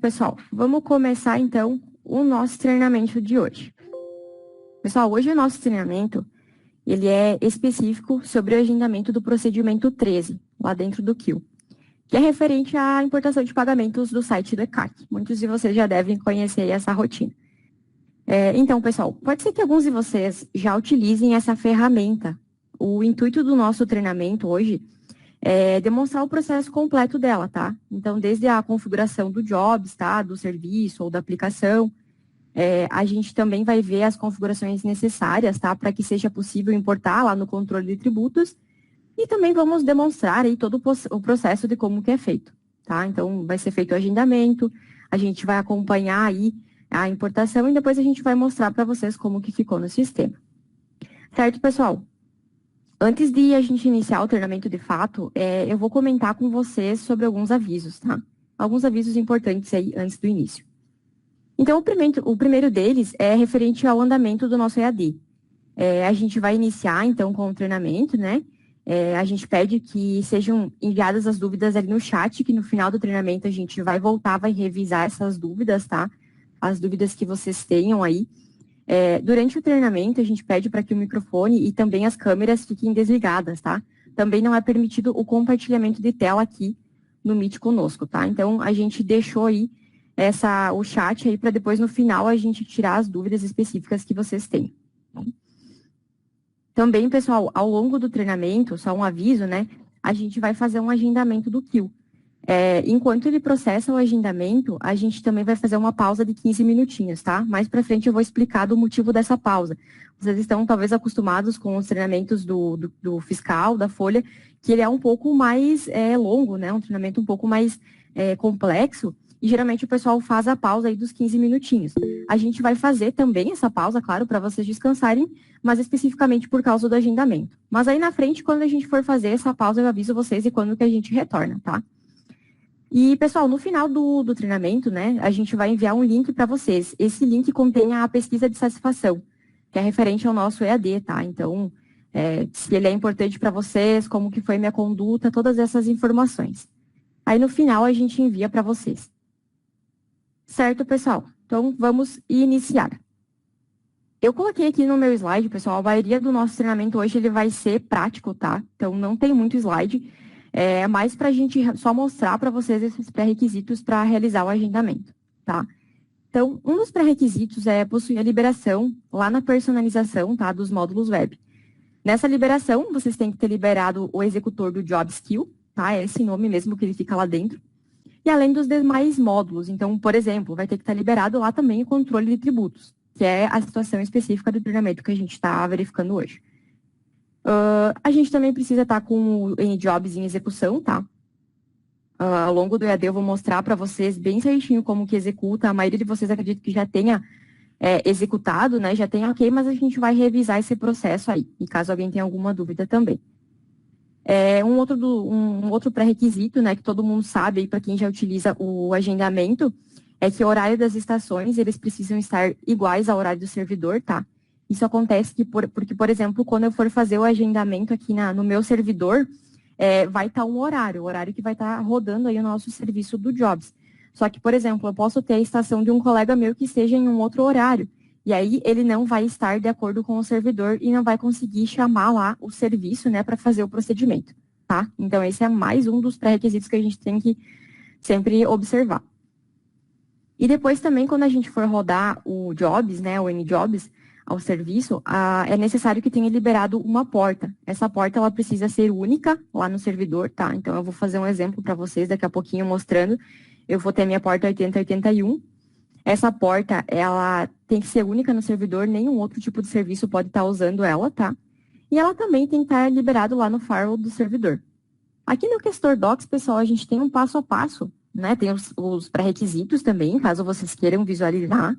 pessoal. Vamos começar, então, o nosso treinamento de hoje. Pessoal, hoje o nosso treinamento, ele é específico sobre o agendamento do procedimento 13, lá dentro do Kill, que é referente à importação de pagamentos do site do ECAC. Muitos de vocês já devem conhecer essa rotina. Então, pessoal, pode ser que alguns de vocês já utilizem essa ferramenta. O intuito do nosso treinamento hoje é demonstrar o processo completo dela, tá? Então, desde a configuração do Jobs, tá? Do serviço ou da aplicação, a gente também vai ver as configurações necessárias, tá? Para que seja possível importar lá no controle de tributos. E também vamos demonstrar aí todo o processo de como que é feito, tá? Então, vai ser feito o agendamento, a gente vai acompanhar aí a importação e depois a gente vai mostrar para vocês como que ficou no sistema. Certo, pessoal? Antes de a gente iniciar o treinamento de fato, eu vou comentar com vocês sobre alguns avisos, tá? Alguns avisos importantes aí antes do início. Então, o primeiro deles é referente ao andamento do nosso EAD. A gente vai iniciar, então, com o treinamento, né? A gente pede que sejam enviadas as dúvidas ali no chat, que no final do treinamento a gente vai voltar, vai revisar essas dúvidas, tá? As dúvidas que vocês tenham aí. Durante o treinamento, a gente pede para que o microfone e também as câmeras fiquem desligadas, tá? Também não é permitido o compartilhamento de tela aqui no Meet conosco, tá? Então, a gente deixou aí o chat aí para depois, no final, a gente tirar as dúvidas específicas que vocês têm. Também, pessoal, ao longo do treinamento, só um aviso, né? A gente vai fazer um agendamento do Kill. Enquanto ele processa o agendamento, a gente também vai fazer uma pausa de 15 minutinhos, tá? Mais pra frente eu vou explicar do motivo dessa pausa. Vocês estão talvez acostumados com os treinamentos do fiscal, da folha, que ele é um pouco mais longo, né? Um treinamento um pouco mais complexo, e geralmente o pessoal faz a pausa aí dos 15 minutinhos. A gente vai fazer também essa pausa, claro, para vocês descansarem, mas especificamente por causa do agendamento. Mas aí na frente, quando a gente for fazer essa pausa, eu aviso vocês e quando que a gente retorna, tá? E, pessoal, no final do treinamento, né, a gente vai enviar um link para vocês. Esse link contém a pesquisa de satisfação, que é referente ao nosso EAD, tá? Então, se ele é importante para vocês, como que foi minha conduta, todas essas informações. Aí, no final, a gente envia para vocês. Certo, pessoal? Então, vamos iniciar. Eu coloquei aqui no meu slide, pessoal, a maioria do nosso treinamento hoje ele vai ser prático, tá? Então, não tem muito slide. É mais para a gente só mostrar para vocês esses pré-requisitos para realizar o agendamento, tá? Então, um dos pré-requisitos é possuir a liberação lá na personalização, tá, dos módulos web. Nessa liberação, vocês têm que ter liberado o executor do Job Skill, tá? É esse nome mesmo que ele fica lá dentro. E além dos demais módulos. Então, por exemplo, vai ter que estar liberado lá também o controle de tributos, que é a situação específica do treinamento que a gente está verificando hoje. A gente também precisa estar com o NJobs em execução, tá? Ao longo do EAD eu vou mostrar para vocês bem certinho como que executa. A maioria de vocês acredito que já tenha executado, né? Já tenha ok, mas a gente vai revisar esse processo aí, e caso alguém tenha alguma dúvida também. Um outro pré-requisito, né, que todo mundo sabe aí para quem já utiliza o agendamento, é que o horário das estações, eles precisam estar iguais ao horário do servidor, tá? Isso acontece porque, por exemplo, quando eu for fazer o agendamento aqui no meu servidor, vai estar o horário que vai estar rodando aí o nosso serviço do Jobs. Só que, por exemplo, eu posso ter a estação de um colega meu que esteja em um outro horário. E aí ele não vai estar de acordo com o servidor e não vai conseguir chamar lá o serviço, né, para fazer o procedimento, tá? Então, esse é mais um dos pré-requisitos que a gente tem que sempre observar. E depois também, quando a gente for rodar o Jobs, né, o NJobs, ao serviço, é necessário que tenha liberado uma porta. Essa porta, ela precisa ser única lá no servidor, tá? Então, eu vou fazer um exemplo para vocês daqui a pouquinho mostrando. Eu vou ter minha porta 8081. Essa porta, ela tem que ser única no servidor, nenhum outro tipo de serviço pode estar usando ela, tá? E ela também tem que estar liberado lá no firewall do servidor. Aqui no Questor Docs, pessoal, a gente tem um passo a passo, né? Tem os pré-requisitos também, caso vocês queiram visualizar.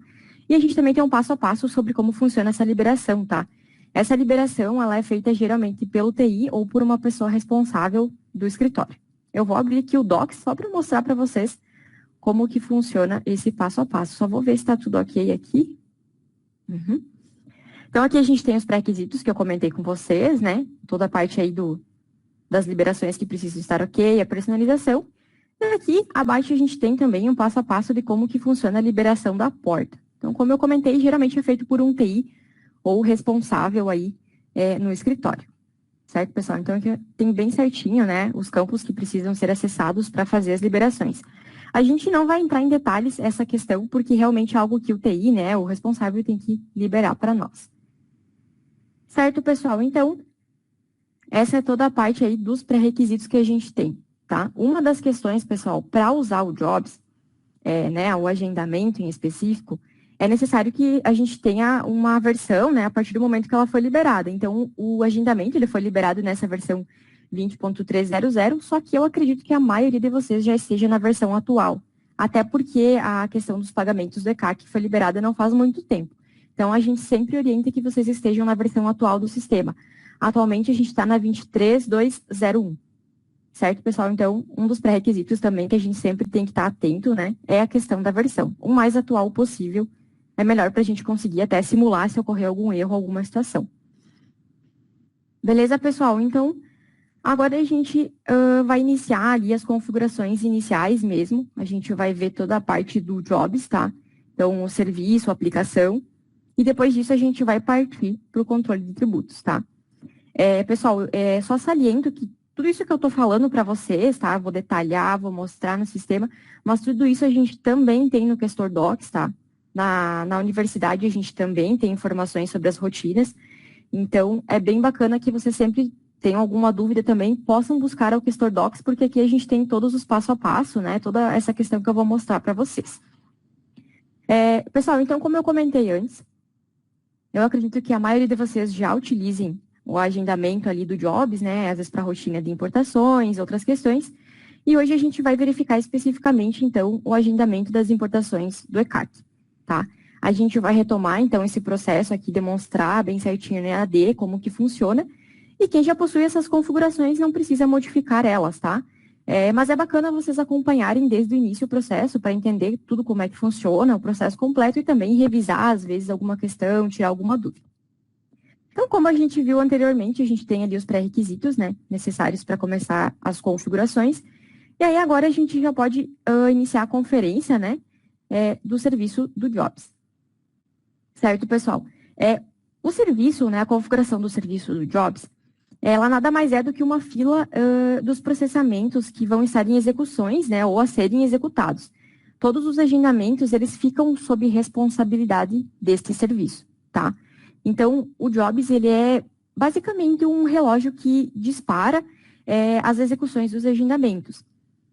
E a gente também tem um passo a passo sobre como funciona essa liberação, tá? Essa liberação, ela é feita geralmente pelo TI ou por uma pessoa responsável do escritório. Eu vou abrir aqui o Docs só para mostrar para vocês como que funciona esse passo a passo. Só vou ver se está tudo ok aqui. Uhum. Então, aqui a gente tem os pré-requisitos que eu comentei com vocês, né? Toda a parte aí das liberações que precisam estar ok, a personalização. E aqui abaixo a gente tem também um passo a passo de como que funciona a liberação da porta. Então, como eu comentei, geralmente é feito por um TI ou responsável aí no escritório. Certo, pessoal? Então, aqui tem bem certinho, né, os campos que precisam ser acessados para fazer as liberações. A gente não vai entrar em detalhes essa questão, porque realmente é algo que o TI, né, o responsável tem que liberar para nós. Certo, pessoal? Então, essa é toda a parte aí dos pré-requisitos que a gente tem, tá? Uma das questões, pessoal, para usar o Jobs, né, o agendamento em específico, é necessário que a gente tenha uma versão, né, a partir do momento que ela foi liberada. Então, o agendamento, ele foi liberado nessa versão 20.300, só que eu acredito que a maioria de vocês já esteja na versão atual, até porque a questão dos pagamentos do ECAC foi liberada não faz muito tempo. Então, a gente sempre orienta que vocês estejam na versão atual do sistema. Atualmente, a gente está na 23.201. Certo, pessoal? Então, um dos pré-requisitos também que a gente sempre tem que estar atento, né, é a questão da versão. O mais atual possível é melhor para a gente conseguir até simular se ocorrer algum erro, alguma situação. Beleza, pessoal? Então, agora a gente vai iniciar ali as configurações iniciais mesmo. A gente vai ver toda a parte do Jobs, tá? Então, o serviço, a aplicação. E depois disso, a gente vai partir para o controle de tributos, tá? Pessoal, só saliento que tudo isso que eu estou falando para vocês, tá? Vou detalhar, vou mostrar no sistema, mas tudo isso a gente também tem no Questor Docs, tá? Na universidade a gente também tem informações sobre as rotinas, então é bem bacana que vocês sempre tenham alguma dúvida também, possam buscar o Questor Docs, porque aqui a gente tem todos os passo a passo, né? Toda essa questão que eu vou mostrar para vocês. Pessoal, então como eu comentei antes, eu acredito que a maioria de vocês já utilizem o agendamento ali do Jobs, né? Às vezes para rotina de importações, outras questões. E hoje a gente vai verificar especificamente, então, o agendamento das importações do ECAC, tá? A gente vai retomar, então, esse processo aqui, demonstrar bem certinho no EAD como que funciona. E quem já possui essas configurações não precisa modificar elas, tá? Mas é bacana vocês acompanharem desde o início o processo para entender tudo como é que funciona, o processo completo e também revisar, às vezes, alguma questão, tirar alguma dúvida. Então, como a gente viu anteriormente, a gente tem ali os pré-requisitos, né, necessários para começar as configurações. E aí, agora a gente já pode iniciar a conferência, né, do serviço do Jobs. Certo, pessoal? O serviço, né, a configuração do serviço do Jobs, ela nada mais é do que uma fila dos processamentos que vão estar em execuções, né, ou a serem executados. Todos os agendamentos, eles ficam sob responsabilidade deste serviço, tá? Então, o Jobs, ele é basicamente um relógio que dispara as execuções dos agendamentos.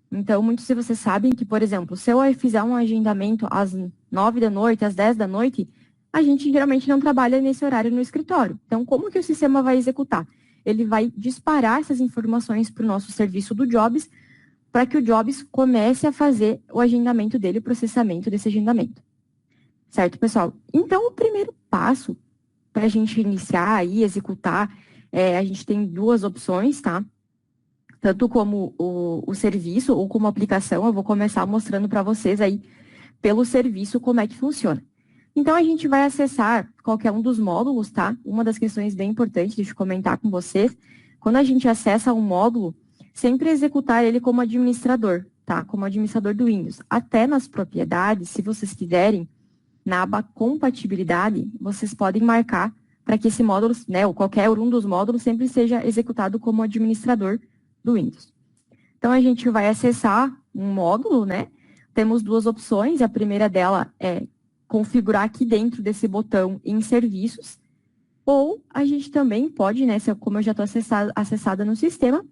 Então, muitos de vocês sabem que, por exemplo, se eu fizer um agendamento às 9 da noite, às 10 da noite, a gente geralmente não trabalha nesse horário no escritório. Então, como que o sistema vai executar? Ele vai disparar essas informações para o nosso serviço do Jobs, para que o Jobs comece a fazer o agendamento dele, o processamento desse agendamento. Certo, pessoal? Então, o primeiro passo para a gente iniciar e executar, a gente tem duas opções, tá? Tanto como o serviço ou como a aplicação, eu vou começar mostrando para vocês aí pelo serviço como é que funciona. Então, a gente vai acessar qualquer um dos módulos, tá? Uma das questões bem importantes de comentar com vocês, quando a gente acessa um módulo, sempre executar ele como administrador, tá? Como administrador do Windows. Até nas propriedades, se vocês quiserem, na aba compatibilidade, vocês podem marcar para que esse módulo, né, ou qualquer um dos módulos, sempre seja executado como administrador do Windows. Então, a gente vai acessar um módulo, né? Temos duas opções. A primeira dela é configurar aqui dentro desse botão em serviços, ou a gente também pode, né, como eu já estou acessada no sistema,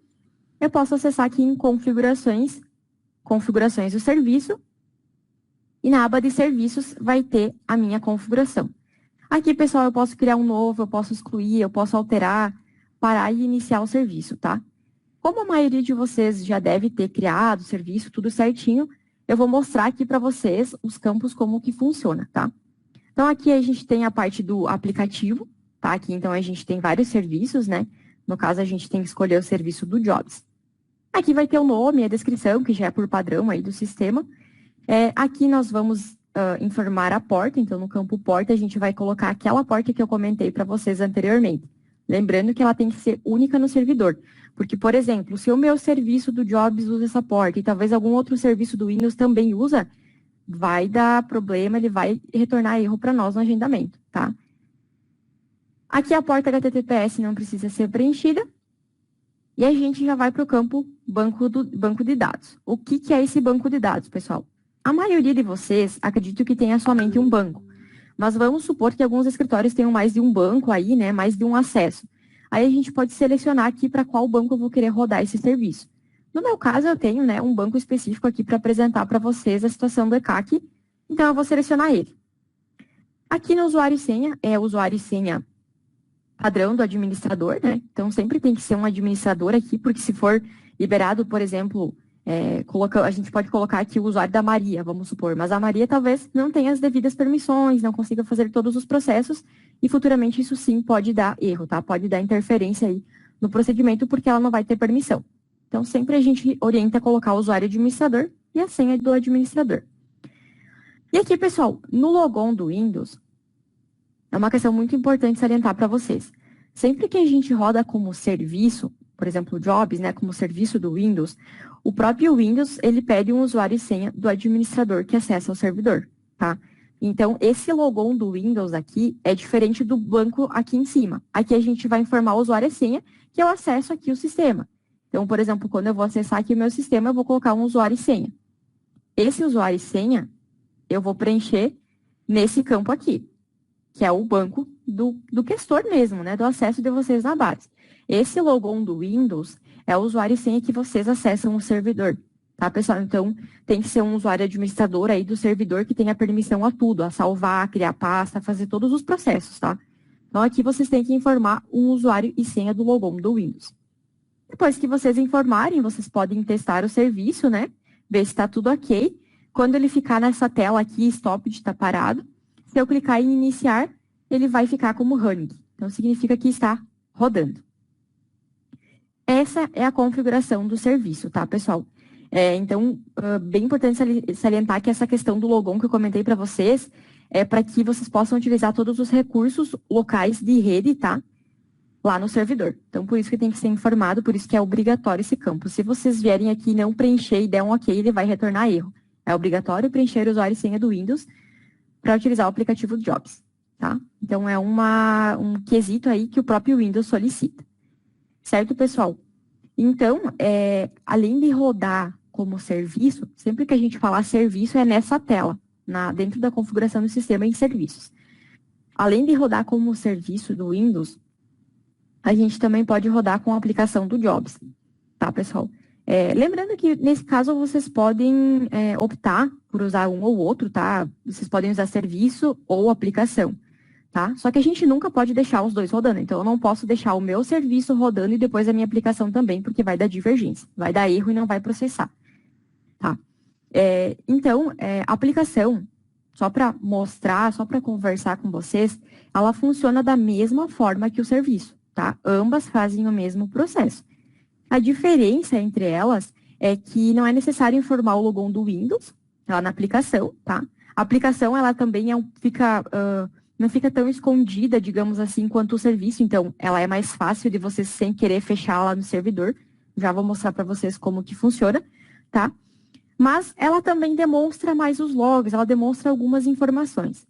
eu posso acessar aqui em configurações do serviço, e na aba de serviços vai ter a minha configuração. Aqui, pessoal, eu posso criar um novo, eu posso excluir, eu posso alterar, parar e iniciar o serviço, tá? Como a maioria de vocês já deve ter criado o serviço, tudo certinho, eu vou mostrar aqui para vocês os campos como que funciona, tá? Então, aqui a gente tem a parte do aplicativo, tá? Aqui, então, a gente tem vários serviços, né? No caso, a gente tem que escolher o serviço do Jobs. Aqui vai ter o nome e a descrição, que já é por padrão aí do sistema. Aqui nós vamos informar a porta, então no campo porta a gente vai colocar aquela porta que eu comentei para vocês anteriormente. Lembrando que ela tem que ser única no servidor. Porque, por exemplo, se o meu serviço do Jobs usa essa porta e talvez algum outro serviço do Windows também usa, vai dar problema, ele vai retornar erro para nós no agendamento, tá? Aqui a porta HTTPS não precisa ser preenchida. E a gente já vai para o campo banco de dados. O que é esse banco de dados, pessoal? A maioria de vocês, acredito que tenha somente um banco. Mas vamos supor que alguns escritórios tenham mais de um banco aí, né? Mais de um acesso. Aí a gente pode selecionar aqui para qual banco eu vou querer rodar esse serviço. No meu caso, eu tenho, né, um banco específico aqui para apresentar para vocês a situação do ECAC. Então, eu vou selecionar ele. Aqui no usuário e senha, é usuário e senha padrão do administrador, né? Então, sempre tem que ser um administrador aqui, porque se for liberado, por exemplo, a gente pode colocar aqui o usuário da Maria, vamos supor, mas a Maria talvez não tenha as devidas permissões, não consiga fazer todos os processos, e futuramente isso sim pode dar erro, tá? Pode dar interferência aí no procedimento, porque ela não vai ter permissão. Então, sempre a gente orienta a colocar o usuário administrador e a senha do administrador. E aqui, pessoal, no logon do Windows, é uma questão muito importante salientar para vocês. Sempre que a gente roda como serviço, por exemplo, Jobs, né, como serviço do Windows, o próprio Windows, ele pede um usuário e senha do administrador que acessa o servidor, tá? Então, esse logon do Windows aqui é diferente do banco aqui em cima. Aqui a gente vai informar o usuário e senha, que eu acesso aqui o sistema. Então, por exemplo, quando eu vou acessar aqui o meu sistema, eu vou colocar um usuário e senha. Esse usuário e senha, eu vou preencher nesse campo aqui, que é o banco do questor mesmo, né? Do acesso de vocês na base. Esse logon do Windows é o usuário e senha que vocês acessam o servidor, tá, pessoal? Então, tem que ser um usuário administrador aí do servidor que tenha permissão a tudo, a salvar, criar pasta, fazer todos os processos, tá? Então, aqui vocês têm que informar um usuário e senha do logon do Windows. Depois que vocês informarem, vocês podem testar o serviço, né? Ver se está tudo ok. Quando ele ficar nessa tela aqui, stop de estar parado, se eu clicar em iniciar, ele vai ficar como running. Então, significa que está rodando. Essa é a configuração do serviço, tá, pessoal? Então, bem importante salientar que essa questão do logon que eu comentei para vocês é para que vocês possam utilizar todos os recursos locais de rede, tá? Lá no servidor. Então, por isso que tem que ser informado, por isso que é obrigatório esse campo. Se vocês vierem aqui e não preencher e der um ok, ele vai retornar erro. É obrigatório preencher o usuário e senha do Windows para utilizar o aplicativo do Jobs, tá? Então, é um quesito aí que o próprio Windows solicita. Certo, pessoal? Então, além de rodar como serviço, sempre que a gente falar serviço é nessa tela, dentro da configuração do sistema em serviços. Além de rodar como serviço do Windows, a gente também pode rodar com a aplicação do Jobs, tá, pessoal? Lembrando que, nesse caso, vocês podem optar por usar um ou outro, tá? Vocês podem usar serviço ou aplicação, tá? Só que a gente nunca pode deixar os dois rodando. Então, eu não posso deixar o meu serviço rodando e depois a minha aplicação também, porque vai dar divergência. Vai dar erro e não vai processar, tá? Então, a aplicação, só para mostrar, só para conversar com vocês, ela funciona da mesma forma que o serviço, tá? Ambas fazem o mesmo processo. A diferença entre elas é que não é necessário informar o logon do Windows lá na aplicação, tá? A aplicação, ela também não fica tão escondida, digamos assim, quanto o serviço. Então, ela é mais fácil de vocês, sem querer, fechar lá no servidor. Já vou mostrar para vocês como que funciona, tá? Mas ela também demonstra mais os logs, ela demonstra algumas informações.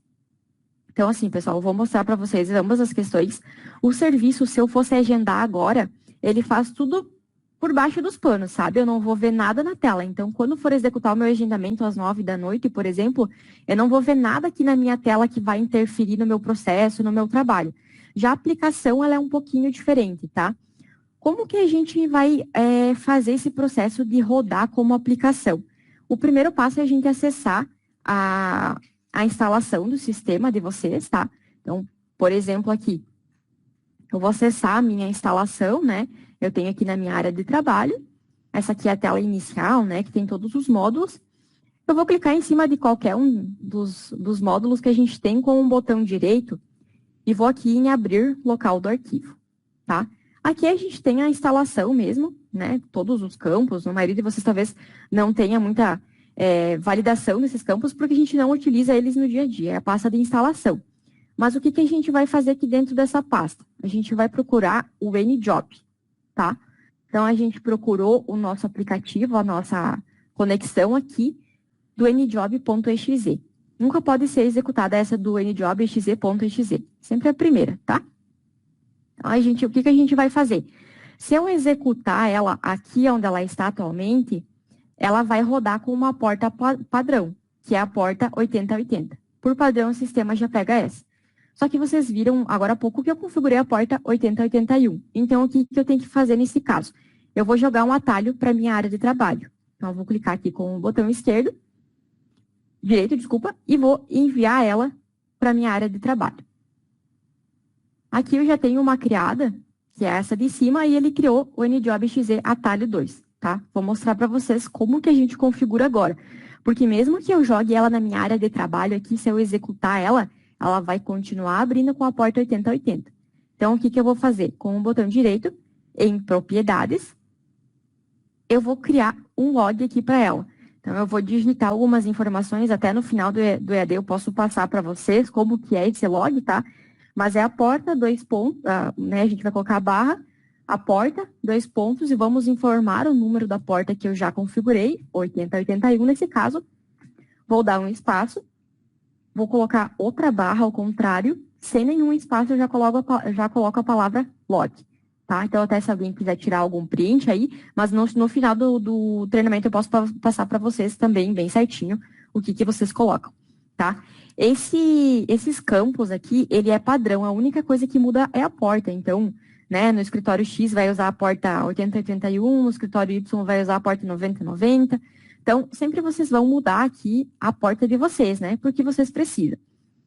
Então, assim, pessoal, eu vou mostrar para vocês ambas as questões. O serviço, se eu fosse agendar agora, ele faz tudo por baixo dos panos, sabe? Eu não vou ver nada na tela. Então, quando for executar o meu agendamento às 9 da noite, por exemplo, eu não vou ver nada aqui na minha tela que vai interferir no meu processo, no meu trabalho. Já a aplicação, ela é um pouquinho diferente, tá? Como que a gente vai fazer esse processo de rodar como aplicação? O primeiro passo é a gente acessar a instalação do sistema de vocês, tá? Então, por exemplo, aqui, eu vou acessar a minha instalação, né? Eu tenho aqui na minha área de trabalho, essa aqui é a tela inicial, né, que tem todos os módulos. Eu vou clicar em cima de qualquer um dos módulos que a gente tem com o botão direito e vou aqui em abrir local do arquivo, tá? Aqui a gente tem a instalação mesmo, né, todos os campos, a maioria de vocês talvez não tenha muita validação desses campos porque a gente não utiliza eles no dia a dia, é a pasta de instalação. Mas o que que a gente vai fazer aqui dentro dessa pasta? A gente vai procurar o NJob, tá? Então, a gente procurou o nosso aplicativo, a nossa conexão aqui do njob.exe. Nunca pode ser executada essa do njob.exe.exe. Sempre a primeira, tá? Então, o que que a gente vai fazer? Se eu executar ela aqui onde ela está atualmente, ela vai rodar com uma porta padrão, que é a porta 8080. Por padrão, o sistema já pega essa. Só que vocês viram agora há pouco que eu configurei a porta 8081. Então, o que que eu tenho que fazer nesse caso? Eu vou jogar um atalho para a minha área de trabalho. Então, eu vou clicar aqui com o botão direito, e vou enviar ela para a minha área de trabalho. Aqui eu já tenho uma criada, que é essa de cima, e ele criou o NJobXZ atalho 2, tá? Vou mostrar para vocês como que a gente configura agora. Porque mesmo que eu jogue ela na minha área de trabalho aqui, se eu executar ela vai continuar abrindo com a porta 8080. Então, o que que eu vou fazer? Com o botão direito, em propriedades, eu vou criar um log aqui para ela. Então, eu vou digitar algumas informações, até no final do EAD eu posso passar para vocês como que é esse log, tá? Mas é a porta, dois pontos, né? A gente vai colocar a barra, a porta, dois pontos, e vamos informar o número da porta que eu já configurei, 8081 nesse caso. Vou dar um espaço, vou colocar outra barra ao contrário, sem nenhum espaço eu já coloco a palavra log. Tá? Então, até se alguém quiser tirar algum print aí, mas no final do treinamento eu posso passar para vocês também, bem certinho, o que que vocês colocam, tá? Esses campos aqui, ele é padrão, a única coisa que muda é a porta. Então, né, no escritório X vai usar a porta 8081, no escritório Y vai usar a porta 9090. Então, sempre vocês vão mudar aqui a porta de vocês, né? Porque vocês precisam.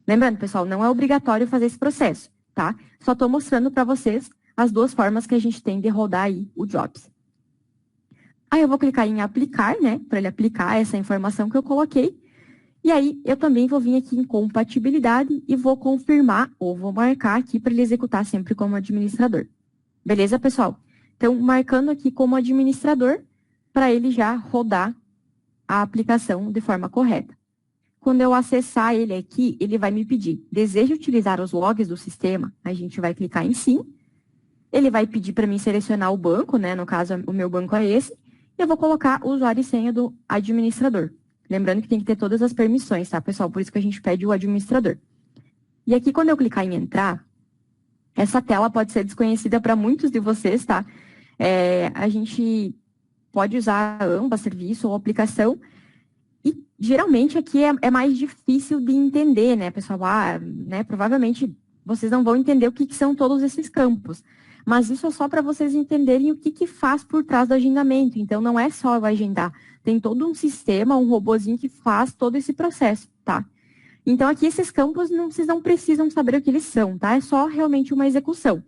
Lembrando, pessoal, não é obrigatório fazer esse processo, tá? Só estou mostrando para vocês as duas formas que a gente tem de rodar aí o Jobs. Aí eu vou clicar em aplicar, né? Para ele aplicar essa informação que eu coloquei. E aí eu também vou vir aqui em compatibilidade e vou confirmar ou vou marcar aqui para ele executar sempre como administrador. Beleza, pessoal? Então, marcando aqui como administrador para ele já rodar a aplicação de forma correta. Quando eu acessar ele aqui, ele vai me pedir, deseja utilizar os logs do sistema? A gente vai clicar em sim. Ele vai pedir para mim selecionar o banco, né? No caso, o meu banco é esse. E eu vou colocar o usuário e senha do administrador. Lembrando que tem que ter todas as permissões, tá, pessoal? Por isso que a gente pede o administrador. E aqui, quando eu clicar em entrar, essa tela pode ser desconhecida para muitos de vocês, tá? A gente pode usar ambas, serviço ou aplicação. E, geralmente, aqui é mais difícil de entender, né, pessoal? Né, provavelmente, vocês não vão entender o que são todos esses campos. Mas isso é só para vocês entenderem o que faz por trás do agendamento. Então, não é só eu agendar. Tem todo um sistema, um robozinho que faz todo esse processo, tá? Então, aqui esses campos, vocês não precisam saber o que eles são, tá? É só realmente uma execução.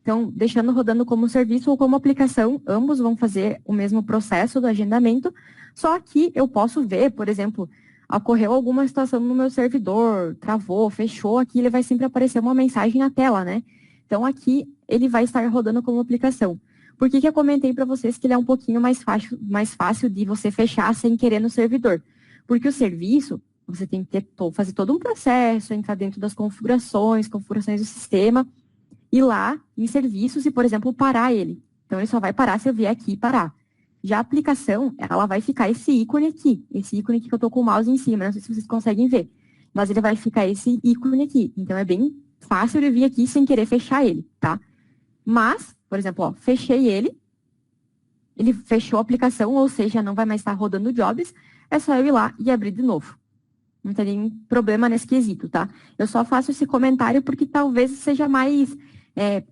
Então, deixando rodando como serviço ou como aplicação, ambos vão fazer o mesmo processo do agendamento, só que eu posso ver, por exemplo, ocorreu alguma situação no meu servidor, travou, fechou, aqui ele vai sempre aparecer uma mensagem na tela, né? Então, aqui ele vai estar rodando como aplicação. Por que eu comentei para vocês que ele é um pouquinho mais fácil de você fechar sem querer no servidor? Porque o serviço, você tem que fazer todo um processo, entrar dentro das configurações do sistema, ir lá em serviços e, por exemplo, parar ele. Então, ele só vai parar se eu vier aqui e parar. Já a aplicação, ela vai ficar esse ícone aqui que eu estou com o mouse em cima, não sei se vocês conseguem ver, mas ele vai ficar esse ícone aqui. Então, é bem fácil de vir aqui sem querer fechar ele, tá? Mas, por exemplo, ó, fechei ele fechou a aplicação, ou seja, não vai mais estar rodando Jobs, é só eu ir lá e abrir de novo. Não tem nenhum problema nesse quesito, tá? Eu só faço esse comentário porque talvez seja mais,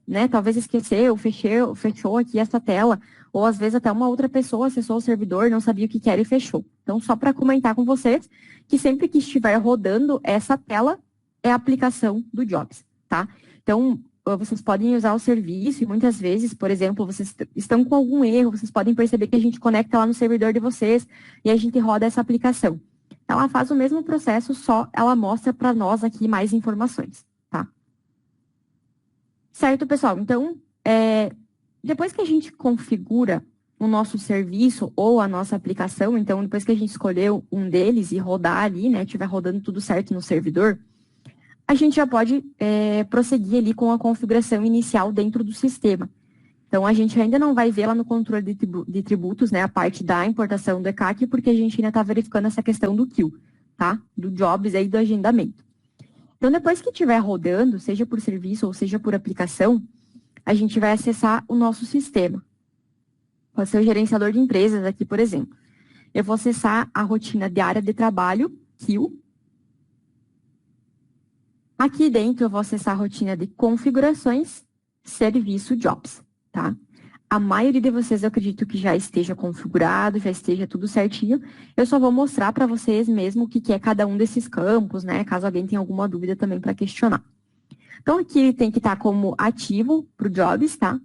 né, talvez esqueceu, fechou aqui essa tela, ou às vezes até uma outra pessoa acessou o servidor, não sabia o que era e fechou. Então, só para comentar com vocês que sempre que estiver rodando essa tela, é a aplicação do Jobs, tá? Então, vocês podem usar o serviço e muitas vezes, por exemplo, vocês estão com algum erro, vocês podem perceber que a gente conecta lá no servidor de vocês e a gente roda essa aplicação. Ela faz o mesmo processo, só ela mostra para nós aqui mais informações, tá? Certo, pessoal? Então, depois que a gente configura o nosso serviço ou a nossa aplicação, então depois que a gente escolheu um deles e rodar ali, né, estiver rodando tudo certo no servidor, a gente já pode prosseguir ali com a configuração inicial dentro do sistema. Então, a gente ainda não vai ver lá no controle de tributos, né, a parte da importação do ECAC, porque a gente ainda está verificando essa questão do queue, tá? Do jobs aí do agendamento. Então, depois que estiver rodando, seja por serviço ou seja por aplicação, a gente vai acessar o nosso sistema. Pode ser o gerenciador de empresas aqui, por exemplo. Eu vou acessar a rotina de área de trabalho, queue. Aqui dentro eu vou acessar a rotina de configurações, serviço, jobs, tá? A maioria de vocês eu acredito que já esteja configurado, já esteja tudo certinho. Eu só vou mostrar para vocês mesmo o que é cada um desses campos, né? Caso alguém tenha alguma dúvida também para questionar. Então aqui ele tem que estar como ativo para o jobs, tá?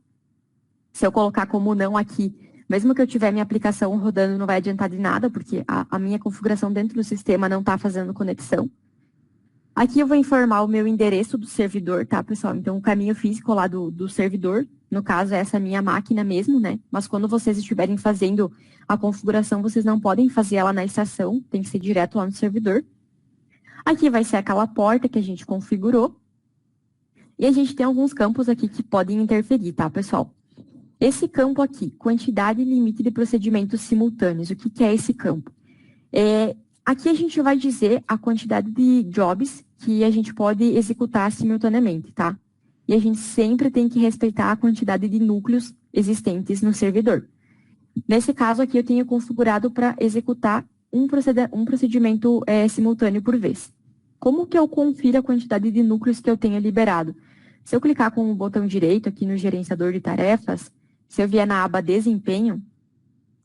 Se eu colocar como não aqui, mesmo que eu tiver minha aplicação rodando, não vai adiantar de nada, porque a minha configuração dentro do sistema não está fazendo conexão. Aqui eu vou informar o meu endereço do servidor, tá, pessoal? Então, o caminho físico lá do servidor, no caso, é essa minha máquina mesmo, né? Mas quando vocês estiverem fazendo a configuração, vocês não podem fazer ela na estação, tem que ser direto lá no servidor. Aqui vai ser aquela porta que a gente configurou. E a gente tem alguns campos aqui que podem interferir, tá, pessoal? Esse campo aqui, quantidade e limite de procedimentos simultâneos. O que é esse campo? Aqui a gente vai dizer a quantidade de jobs que a gente pode executar simultaneamente, tá? E a gente sempre tem que respeitar a quantidade de núcleos existentes no servidor. Nesse caso aqui eu tenho configurado para executar um procedimento simultâneo por vez. Como que eu confiro a quantidade de núcleos que eu tenho liberado? Se eu clicar com o botão direito aqui no gerenciador de tarefas, se eu vier na aba desempenho,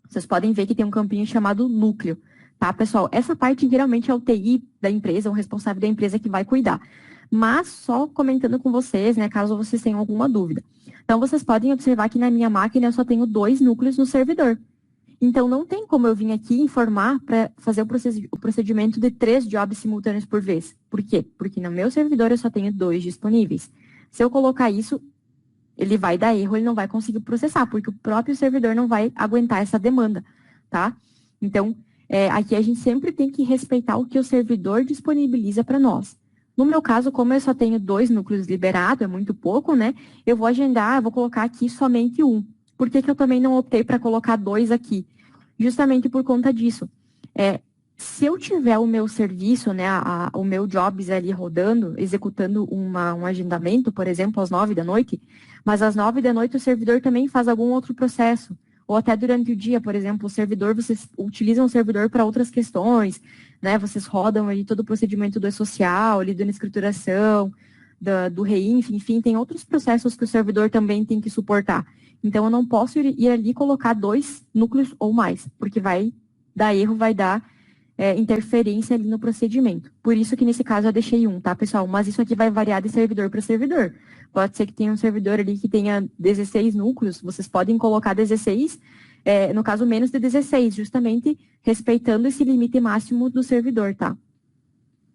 vocês podem ver que tem um campinho chamado núcleo. Tá, pessoal? Essa parte geralmente é o TI da empresa, o responsável da empresa que vai cuidar. Mas só comentando com vocês, né, caso vocês tenham alguma dúvida. Então, vocês podem observar que na minha máquina eu só tenho 2 núcleos no servidor. Então, não tem como eu vir aqui informar para fazer o procedimento de 3 jobs simultâneos por vez. Por quê? Porque no meu servidor eu só tenho 2 disponíveis. Se eu colocar isso, ele vai dar erro, ele não vai conseguir processar, porque o próprio servidor não vai aguentar essa demanda, tá? Então, aqui a gente sempre tem que respeitar o que o servidor disponibiliza para nós. No meu caso, como eu só tenho 2 núcleos liberados, é muito pouco, né? Eu vou agendar, eu vou colocar aqui somente um. Por que eu também não optei para colocar 2 aqui? Justamente por conta disso. Se eu tiver o meu serviço, né, o meu jobs ali rodando, executando um agendamento, por exemplo, às 9 da noite, mas às 9 da noite o servidor também faz algum outro processo. Ou até durante o dia, por exemplo, o servidor, vocês utilizam o servidor para outras questões, né? Vocês rodam ali todo o procedimento do e-social, ali da escrituração, do REINF, enfim, tem outros processos que o servidor também tem que suportar. Então, eu não posso ir ali e colocar 2 núcleos ou mais, porque vai dar erro, vai dar interferência ali no procedimento. Por isso que nesse caso eu deixei 1, tá, pessoal? Mas isso aqui vai variar de servidor para servidor. Pode ser que tenha um servidor ali que tenha 16 núcleos, vocês podem colocar 16, no caso menos de 16, justamente respeitando esse limite máximo do servidor, tá?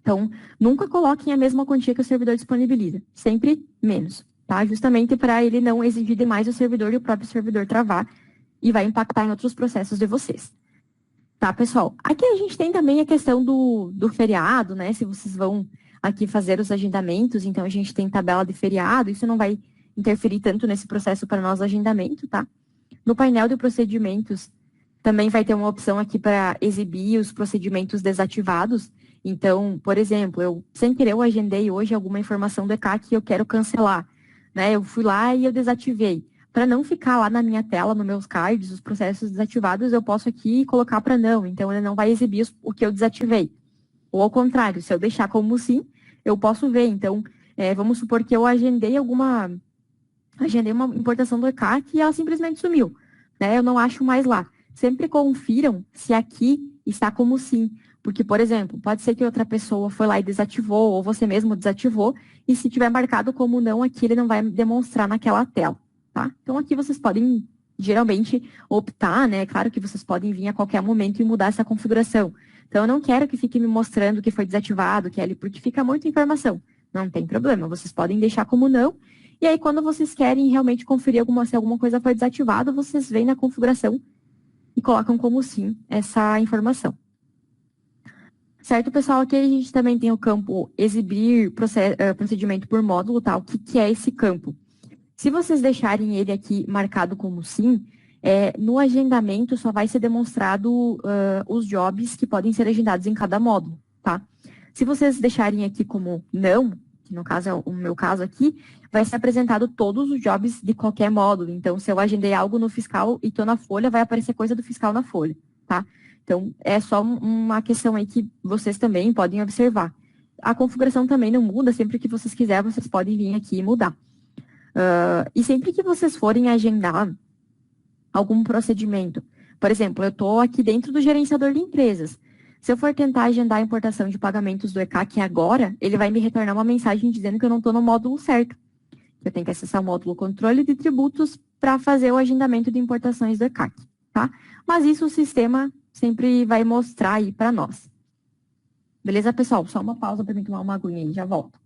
Então, nunca coloquem a mesma quantia que o servidor disponibiliza, sempre menos, tá? Justamente para ele não exigir demais o servidor e o próprio servidor travar e vai impactar em outros processos de vocês. Tá, pessoal? Aqui a gente tem também a questão do feriado, né? Se vocês vão aqui fazer os agendamentos, então a gente tem tabela de feriado, isso não vai interferir tanto nesse processo para nós agendamento, tá? No painel de procedimentos, também vai ter uma opção aqui para exibir os procedimentos desativados. Então, por exemplo, eu sem querer eu agendei hoje alguma informação do ECAC que eu quero cancelar, né? Eu fui lá e eu desativei. Para não ficar lá na minha tela, nos meus cards, os processos desativados, eu posso aqui colocar para não. Então, ele não vai exibir o que eu desativei. Ou ao contrário, se eu deixar como sim, eu posso ver. Então, vamos supor que eu agendei uma importação do ECAC e ela simplesmente sumiu, né? Eu não acho mais lá. Sempre confiram se aqui está como sim. Porque, por exemplo, pode ser que outra pessoa foi lá e desativou, ou você mesmo desativou, e se tiver marcado como não, aqui ele não vai demonstrar naquela tela. Tá? Então, aqui vocês podem, geralmente, optar, né? Claro que vocês podem vir a qualquer momento e mudar essa configuração. Então, eu não quero que fique me mostrando que foi desativado, que é ali, porque fica muita informação. Não tem problema, vocês podem deixar como não. E aí, quando vocês querem realmente conferir se alguma coisa foi desativada, vocês vêm na configuração e colocam como sim essa informação. Certo, pessoal? Aqui a gente também tem o campo exibir procedimento por módulo, tá? O que que é esse campo? Se vocês deixarem ele aqui marcado como sim, no agendamento só vai ser demonstrado os jobs que podem ser agendados em cada módulo, tá? Se vocês deixarem aqui como não, que no caso é o meu caso aqui, vai ser apresentado todos os jobs de qualquer módulo. Então, se eu agendei algo no fiscal e estou na folha, vai aparecer coisa do fiscal na folha, tá? Então, é só uma questão aí que vocês também podem observar. A configuração também não muda, sempre que vocês quiserem, vocês podem vir aqui e mudar. E sempre que vocês forem agendar algum procedimento, por exemplo, eu estou aqui dentro do gerenciador de empresas. Se eu for tentar agendar a importação de pagamentos do ECAC agora, ele vai me retornar uma mensagem dizendo que eu não estou no módulo certo. Eu tenho que acessar o módulo controle de tributos para fazer o agendamento de importações do ECAC, tá? Mas isso o sistema sempre vai mostrar aí para nós. Beleza, pessoal? Só uma pausa para mim tomar uma aguinha aí, já volto.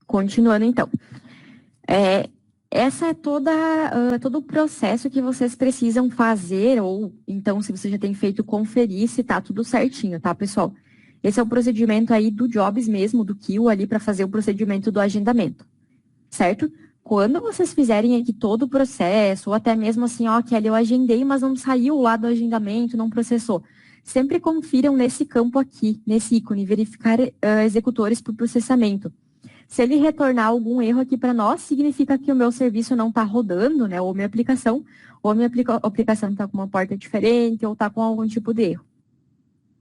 Continuando, então. Essa é todo o processo que vocês precisam fazer, ou então, se você já tem feito, conferir se tá tudo certinho, tá, pessoal? Esse é o procedimento aí do Jobs mesmo, do Kill ali, para fazer o procedimento do agendamento, certo? Quando vocês fizerem aqui todo o processo, ou até mesmo assim, ó, Kelly, eu agendei, mas não saiu lá do agendamento, não processou. Sempre confiram nesse campo aqui, nesse ícone, verificar executores por processamento. Se ele retornar algum erro aqui para nós, significa que o meu serviço não está rodando, né? Ou minha aplicação aplicação está com uma porta diferente, ou está com algum tipo de erro.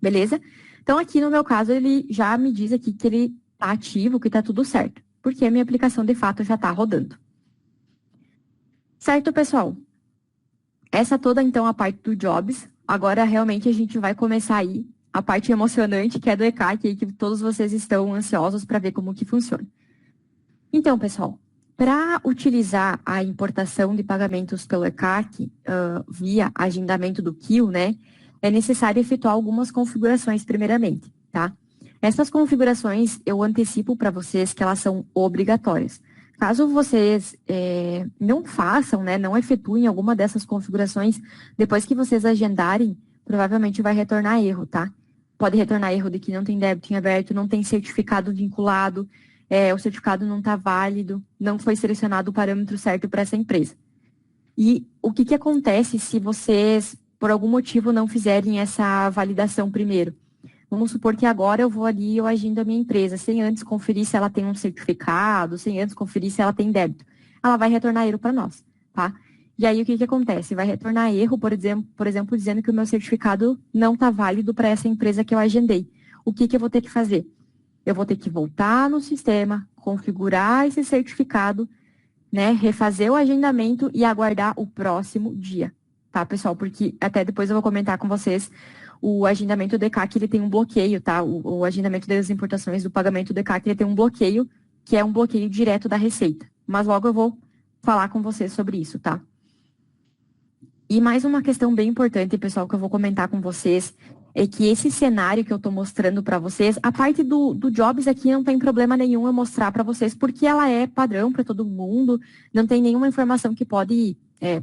Beleza? Então, aqui no meu caso, ele já me diz aqui que ele está ativo, que está tudo certo. Porque a minha aplicação, de fato, já está rodando. Certo, pessoal? Essa toda, então, a parte do Jobs. Agora, realmente, a gente vai começar aí a parte emocionante, que é do ECAC, que todos vocês estão ansiosos para ver como que funciona. Então, pessoal, para utilizar a importação de pagamentos pelo ECAC via agendamento do KIO, né, é necessário efetuar algumas configurações primeiramente, tá? Essas configurações eu antecipo para vocês que elas são obrigatórias. Caso vocês não façam, né, não efetuem alguma dessas configurações, depois que vocês agendarem, provavelmente vai retornar erro, tá? Pode retornar erro de que não tem débito em aberto, não tem certificado vinculado, o certificado não está válido, não foi selecionado o parâmetro certo para essa empresa. E o que acontece se vocês, por algum motivo, não fizerem essa validação primeiro? Vamos supor que agora eu vou ali e eu agendo a minha empresa, sem antes conferir se ela tem um certificado, sem antes conferir se ela tem débito. Ela vai retornar erro para nós, tá? E aí o que acontece? Vai retornar erro, por exemplo, dizendo que o meu certificado não está válido para essa empresa que eu agendei. O que eu vou ter que fazer? Eu vou ter que voltar no sistema, configurar esse certificado, né, refazer o agendamento e aguardar o próximo dia, tá, pessoal? Porque até depois eu vou comentar com vocês, o agendamento do ECAC, ele tem um bloqueio, tá? O agendamento das importações do pagamento do ECAC, ele tem um bloqueio, que é um bloqueio direto da Receita. Mas logo eu vou falar com vocês sobre isso, tá? E mais uma questão bem importante, pessoal, que eu vou comentar com vocês, é que esse cenário que eu estou mostrando para vocês, a parte do Jobs aqui não tem problema nenhum eu mostrar para vocês, porque ela é padrão para todo mundo, não tem nenhuma informação que pode,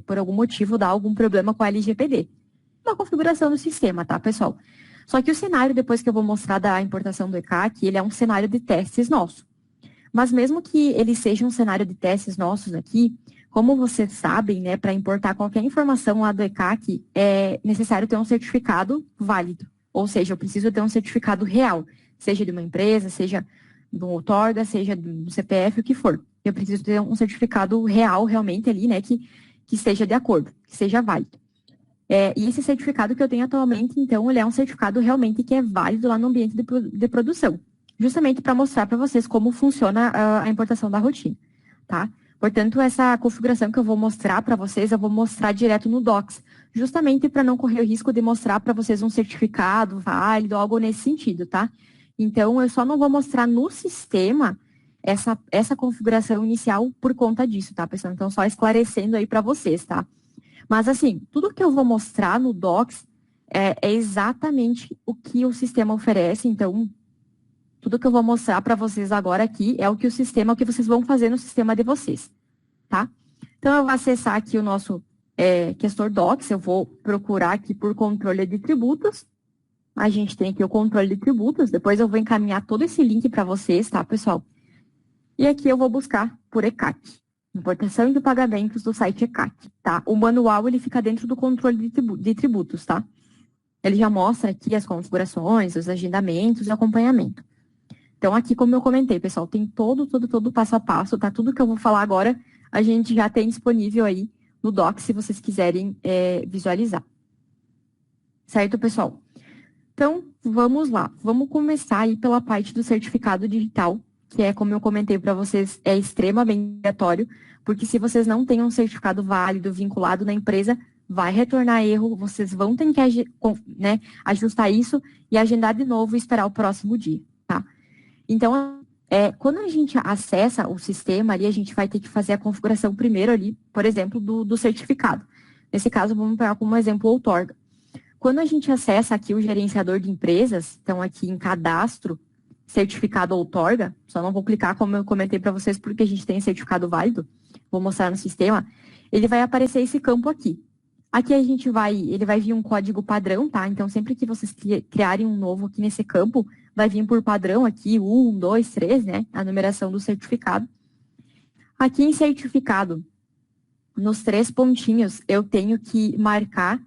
por algum motivo, dar algum problema com a LGPD. Uma configuração do sistema, tá, pessoal? Só que o cenário, depois que eu vou mostrar da importação do ECAC, ele é um cenário de testes nosso. Mas mesmo que ele seja um cenário de testes nossos aqui, como vocês sabem, né, para importar qualquer informação lá do ECAC, é necessário ter um certificado válido. Ou seja, eu preciso ter um certificado real, seja de uma empresa, seja do outorga, seja do CPF, o que for. Eu preciso ter um certificado real, realmente, ali, né, que esteja de acordo, que seja válido. E esse certificado que eu tenho atualmente, então, ele é um certificado realmente que é válido lá no ambiente de produção. Justamente para mostrar para vocês como funciona a importação da rotina, tá? Portanto, essa configuração que eu vou mostrar para vocês, eu vou mostrar direto no Docs, justamente para não correr o risco de mostrar para vocês um certificado válido, algo nesse sentido, tá? Então, eu só não vou mostrar no sistema essa configuração inicial por conta disso, tá, pessoal? Então, só esclarecendo aí para vocês, tá? Mas, assim, tudo que eu vou mostrar no Docs é exatamente o que o sistema oferece, então tudo que eu vou mostrar para vocês agora aqui é o que o que vocês vão fazer no sistema de vocês, tá? Então, eu vou acessar aqui o nosso Questor Docs, eu vou procurar aqui por controle de tributos. A gente tem aqui o controle de tributos, depois eu vou encaminhar todo esse link para vocês, tá, pessoal? E aqui eu vou buscar por ECAC, importação de pagamentos do site ECAC, tá? O manual, ele fica dentro do controle de tributos, tá? Ele já mostra aqui as configurações, os agendamentos e acompanhamento. Então, aqui, como eu comentei, pessoal, tem todo o passo a passo, tá? Tudo que eu vou falar agora, a gente já tem disponível aí no Docs, se vocês quiserem visualizar. Certo, pessoal? Então, vamos lá. Vamos começar aí pela parte do certificado digital, que é, como eu comentei para vocês, é extremamente obrigatório, porque se vocês não têm um certificado válido vinculado na empresa, vai retornar erro, vocês vão ter que ajustar isso e agendar de novo e esperar o próximo dia, tá? Então, quando a gente acessa o sistema ali, a gente vai ter que fazer a configuração primeiro ali, por exemplo, do certificado. Nesse caso, vamos pegar como exemplo o Outorga. Quando a gente acessa aqui o gerenciador de empresas, então aqui em cadastro, certificado Outorga, só não vou clicar como eu comentei para vocês porque a gente tem certificado válido, vou mostrar no sistema, ele vai aparecer esse campo aqui. Aqui ele vai vir um código padrão, tá? Então, sempre que vocês criarem um novo aqui nesse campo, vai vir por padrão aqui, 1, 2, 3, né? A numeração do certificado. Aqui em certificado, nos 3 pontinhos, eu tenho que marcar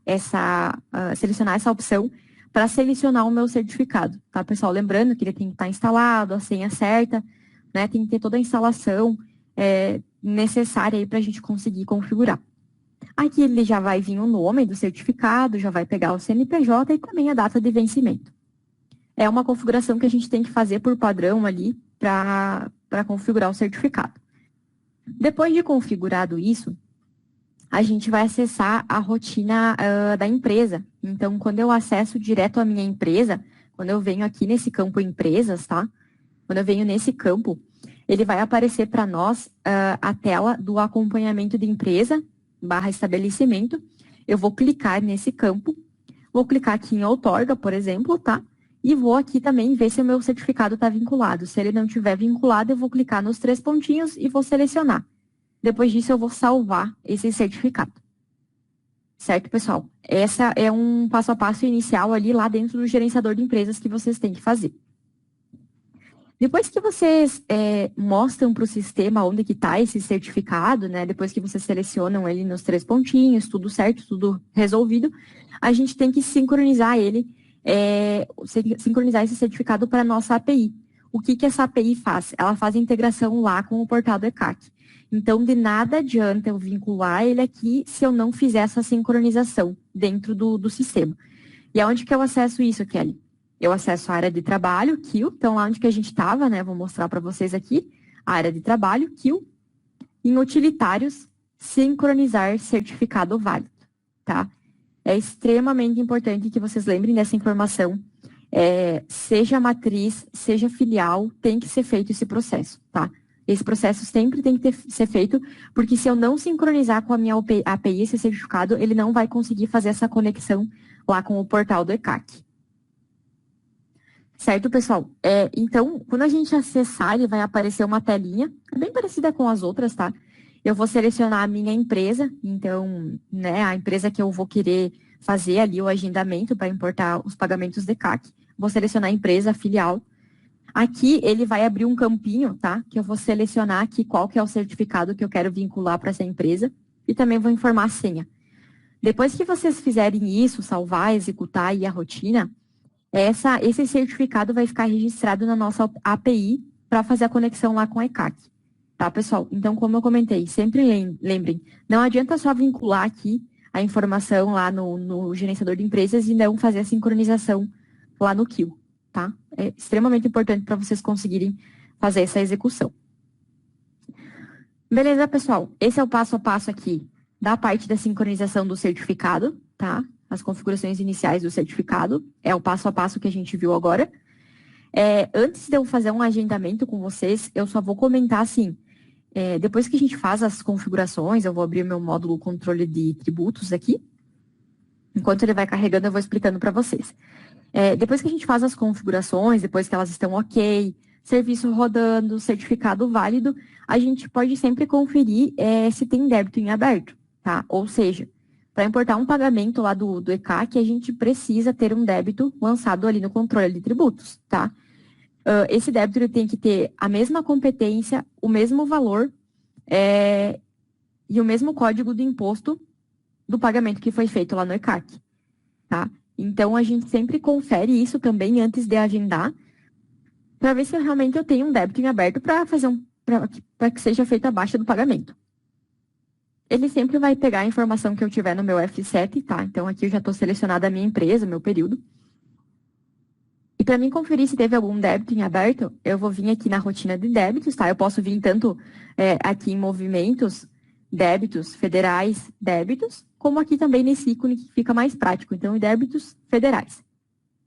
selecionar essa opção para selecionar o meu certificado, tá, pessoal? Lembrando que ele tem que estar instalado, a senha certa, né? Tem que ter toda a instalação necessária aí para a gente conseguir configurar. Aqui ele já vai vir o nome do certificado, já vai pegar o CNPJ e também a data de vencimento. É uma configuração que a gente tem que fazer por padrão ali para configurar o certificado. Depois de configurado isso, a gente vai acessar a rotina da empresa. Então, quando eu acesso direto à minha empresa, quando eu venho aqui nesse campo empresas, tá? Quando eu venho nesse campo, ele vai aparecer para nós a tela do acompanhamento de empresa, /estabelecimento. Eu vou clicar nesse campo, vou clicar aqui em Outorga, por exemplo, tá? E vou aqui também ver se o meu certificado está vinculado. Se ele não estiver vinculado, eu vou clicar nos 3 pontinhos e vou selecionar. Depois disso, eu vou salvar esse certificado. Certo, pessoal? Essa é um passo a passo inicial ali lá dentro do gerenciador de empresas que vocês têm que fazer. Depois que vocês mostram para o sistema onde que está esse certificado, né? Depois que vocês selecionam ele nos 3 pontinhos, tudo certo, tudo resolvido, a gente tem que sincronizar sincronizar esse certificado para a nossa API. O que essa API faz? Ela faz a integração lá com o portal do ECAC. Então, de nada adianta eu vincular ele aqui se eu não fizer essa sincronização dentro do sistema. E aonde que eu acesso isso, Kelly? Eu acesso a área de trabalho, Kill, então lá onde que a gente estava, né? Vou mostrar para vocês aqui, a área de trabalho, Kill, em utilitários, sincronizar certificado válido, tá? É extremamente importante que vocês lembrem dessa informação. Seja matriz, seja filial, tem que ser feito esse processo, tá? Esse processo sempre tem que ser feito, porque se eu não sincronizar com a minha API esse certificado, ele não vai conseguir fazer essa conexão lá com o portal do ECAC. Certo, pessoal? Então, quando a gente acessar, ele vai aparecer uma telinha, bem parecida com as outras, tá? Eu vou selecionar a minha empresa, então, né, a empresa que eu vou querer fazer ali o agendamento para importar os pagamentos de CAC. Vou selecionar a empresa, a filial. Aqui, ele vai abrir um campinho, tá? Que eu vou selecionar aqui qual que é o certificado que eu quero vincular para essa empresa e também vou informar a senha. Depois que vocês fizerem isso, salvar, executar aí a rotina, esse certificado vai ficar registrado na nossa API para fazer a conexão lá com a ECAC. Tá, pessoal? Então, como eu comentei, sempre lembrem, não adianta só vincular aqui a informação lá no gerenciador de empresas e não fazer a sincronização lá no Kill, tá? É extremamente importante para vocês conseguirem fazer essa execução. Beleza, pessoal? Esse é o passo a passo aqui da parte da sincronização do certificado, tá? As configurações iniciais do certificado, é o passo a passo que a gente viu agora. Antes de eu fazer um agendamento com vocês, eu só vou comentar assim, depois que a gente faz as configurações, eu vou abrir o meu módulo controle de tributos aqui. Enquanto ele vai carregando, eu vou explicando para vocês. Depois que a gente faz as configurações, depois que elas estão ok, serviço rodando, certificado válido, a gente pode sempre conferir se tem débito em aberto, tá? Ou seja, para importar um pagamento lá do ECAC, a gente precisa ter um débito lançado ali no controle de tributos, tá? Esse débito ele tem que ter a mesma competência, o mesmo valor e o mesmo código do imposto do pagamento que foi feito lá no ECAC, tá? Então, a gente sempre confere isso também antes de agendar, para ver se realmente eu tenho um débito em aberto para fazer para que seja feita a baixa do pagamento. Ele sempre vai pegar a informação que eu tiver no meu F7, tá? Então, aqui eu já estou selecionada a minha empresa, meu período. E para mim conferir se teve algum débito em aberto, eu vou vir aqui na rotina de débitos, tá? Eu posso vir tanto aqui em movimentos, débitos federais, débitos, como aqui também nesse ícone que fica mais prático. Então, em débitos federais.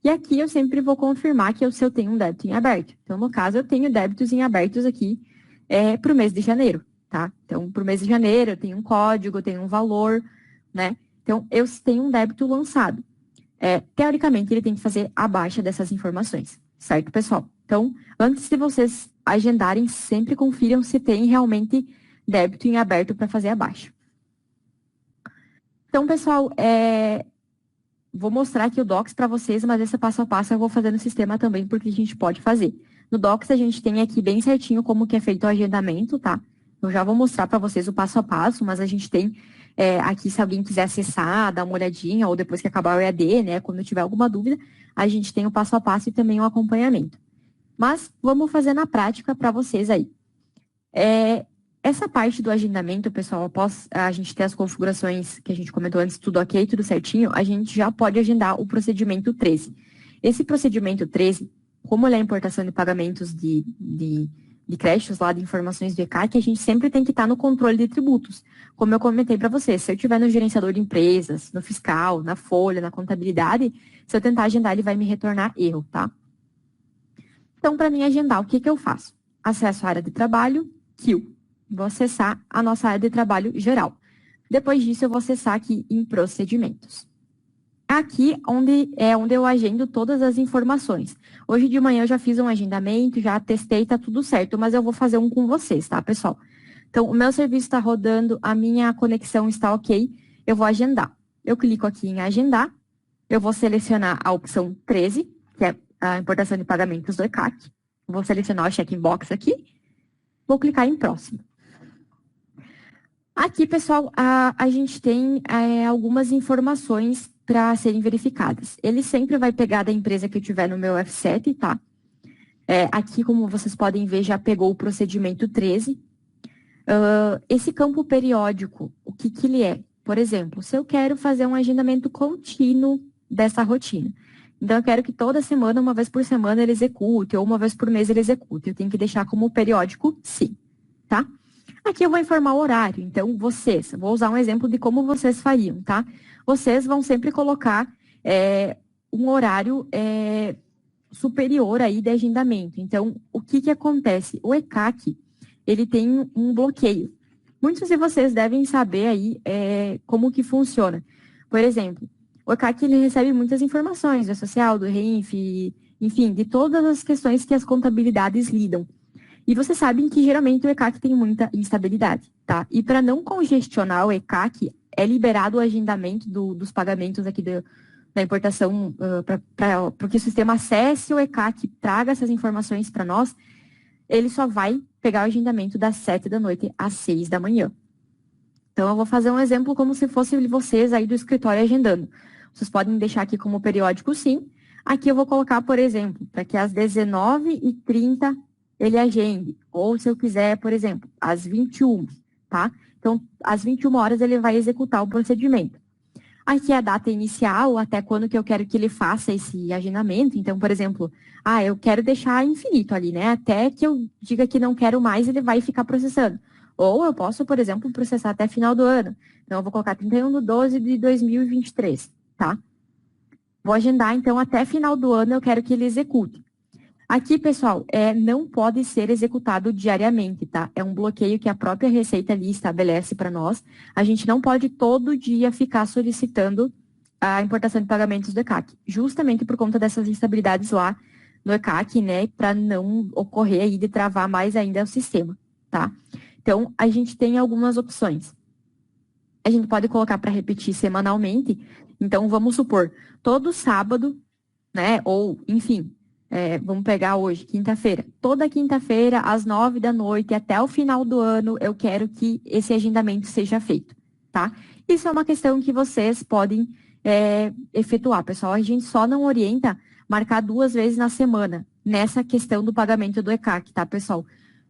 E aqui eu sempre vou confirmar se eu tenho um débito em aberto. Então, no caso, eu tenho débitos em abertos aqui para o mês de janeiro, tá? Então, para o mês de janeiro, eu tenho um código, eu tenho um valor, né? Então, eu tenho um débito lançado. Teoricamente, ele tem que fazer a baixa dessas informações, certo, pessoal? Então, antes de vocês agendarem, sempre confiram se tem realmente débito em aberto para fazer a baixa. Então, pessoal, vou mostrar aqui o Docs para vocês, mas esse passo a passo eu vou fazer no sistema também, porque a gente pode fazer. No Docs, a gente tem aqui bem certinho como que é feito o agendamento, tá? Eu já vou mostrar para vocês o passo a passo, mas a gente tem aqui, se alguém quiser acessar, dar uma olhadinha, ou depois que acabar o EAD, né, quando tiver alguma dúvida, a gente tem o passo a passo e também o acompanhamento. Mas vamos fazer na prática para vocês aí. Essa parte do agendamento, pessoal, após a gente ter as configurações que a gente comentou antes, tudo ok, tudo certinho, a gente já pode agendar o procedimento 13. Esse procedimento 13, como ele é a importação de pagamentos de créditos lá, de informações do ECAC, a gente sempre tem que estar no controle de tributos. Como eu comentei para vocês, se eu estiver no gerenciador de empresas, no fiscal, na folha, na contabilidade, se eu tentar agendar, ele vai me retornar erro, tá? Então, para mim agendar, o que eu faço? Acesso à área de trabalho, Q. Vou acessar a nossa área de trabalho geral. Depois disso, eu vou acessar aqui em procedimentos. Aqui onde eu agendo todas as informações. Hoje de manhã eu já fiz um agendamento, já testei, tá tudo certo, mas eu vou fazer um com vocês, tá, pessoal? Então, o meu serviço está rodando, a minha conexão está ok, eu vou agendar. Eu clico aqui em agendar, eu vou selecionar a opção 13, que é a importação de pagamentos do ECAC. Vou selecionar o check-in-box aqui, vou clicar em próximo. Aqui, pessoal, a gente tem algumas informações para serem verificadas. Ele sempre vai pegar da empresa que eu tiver no meu F7, tá? Aqui, como vocês podem ver, já pegou o procedimento 13. Esse campo periódico, o que ele é? Por exemplo, se eu quero fazer um agendamento contínuo dessa rotina. Então, eu quero que toda semana, uma vez por semana, ele execute, ou uma vez por mês ele execute. Eu tenho que deixar como periódico, sim, tá? Aqui eu vou informar o horário. Então, vou usar um exemplo de como vocês fariam, tá? Vocês vão sempre colocar um horário superior aí de agendamento. Então, o que acontece? O ECAC, ele tem um bloqueio. Muitos de vocês devem saber aí como que funciona. Por exemplo, o ECAC, ele recebe muitas informações do social, do RENF, enfim, de todas as questões que as contabilidades lidam. E vocês sabem que geralmente o ECAC tem muita instabilidade, tá? E para não congestionar o ECAC, é liberado o agendamento dos pagamentos aqui da importação para que o sistema acesse o ECAC, traga essas informações para nós. Ele só vai pegar o agendamento das 7 da noite às 6 da manhã. Então, eu vou fazer um exemplo como se fosse vocês aí do escritório agendando. Vocês podem deixar aqui como periódico, sim. Aqui eu vou colocar, por exemplo, para que às 19h30 ele agende. Ou se eu quiser, por exemplo, às 21, tá? Então, às 21 horas ele vai executar o procedimento. Aqui é a data inicial, até quando que eu quero que ele faça esse agendamento. Então, por exemplo, eu quero deixar infinito ali, né? Até que eu diga que não quero mais, ele vai ficar processando. Ou eu posso, por exemplo, processar até final do ano. Então, eu vou colocar 31/12/2023, tá? Vou agendar, então, até final do ano eu quero que ele execute. Aqui, pessoal, não pode ser executado diariamente, tá? É um bloqueio que a própria Receita ali estabelece para nós. A gente não pode todo dia ficar solicitando a importação de pagamentos do ECAC, justamente por conta dessas instabilidades lá no ECAC, né, para não ocorrer aí de travar mais ainda o sistema, tá? Então, a gente tem algumas opções. A gente pode colocar para repetir semanalmente. Então, vamos supor, todo sábado, né, ou, enfim, vamos pegar hoje, quinta-feira. Toda quinta-feira, às 9 da noite, até o final do ano, eu quero que esse agendamento seja feito, tá? Isso é uma questão que vocês podem efetuar, pessoal. A gente só não orienta marcar 2 vezes na semana, nessa questão do pagamento do ECAC, tá, pessoal?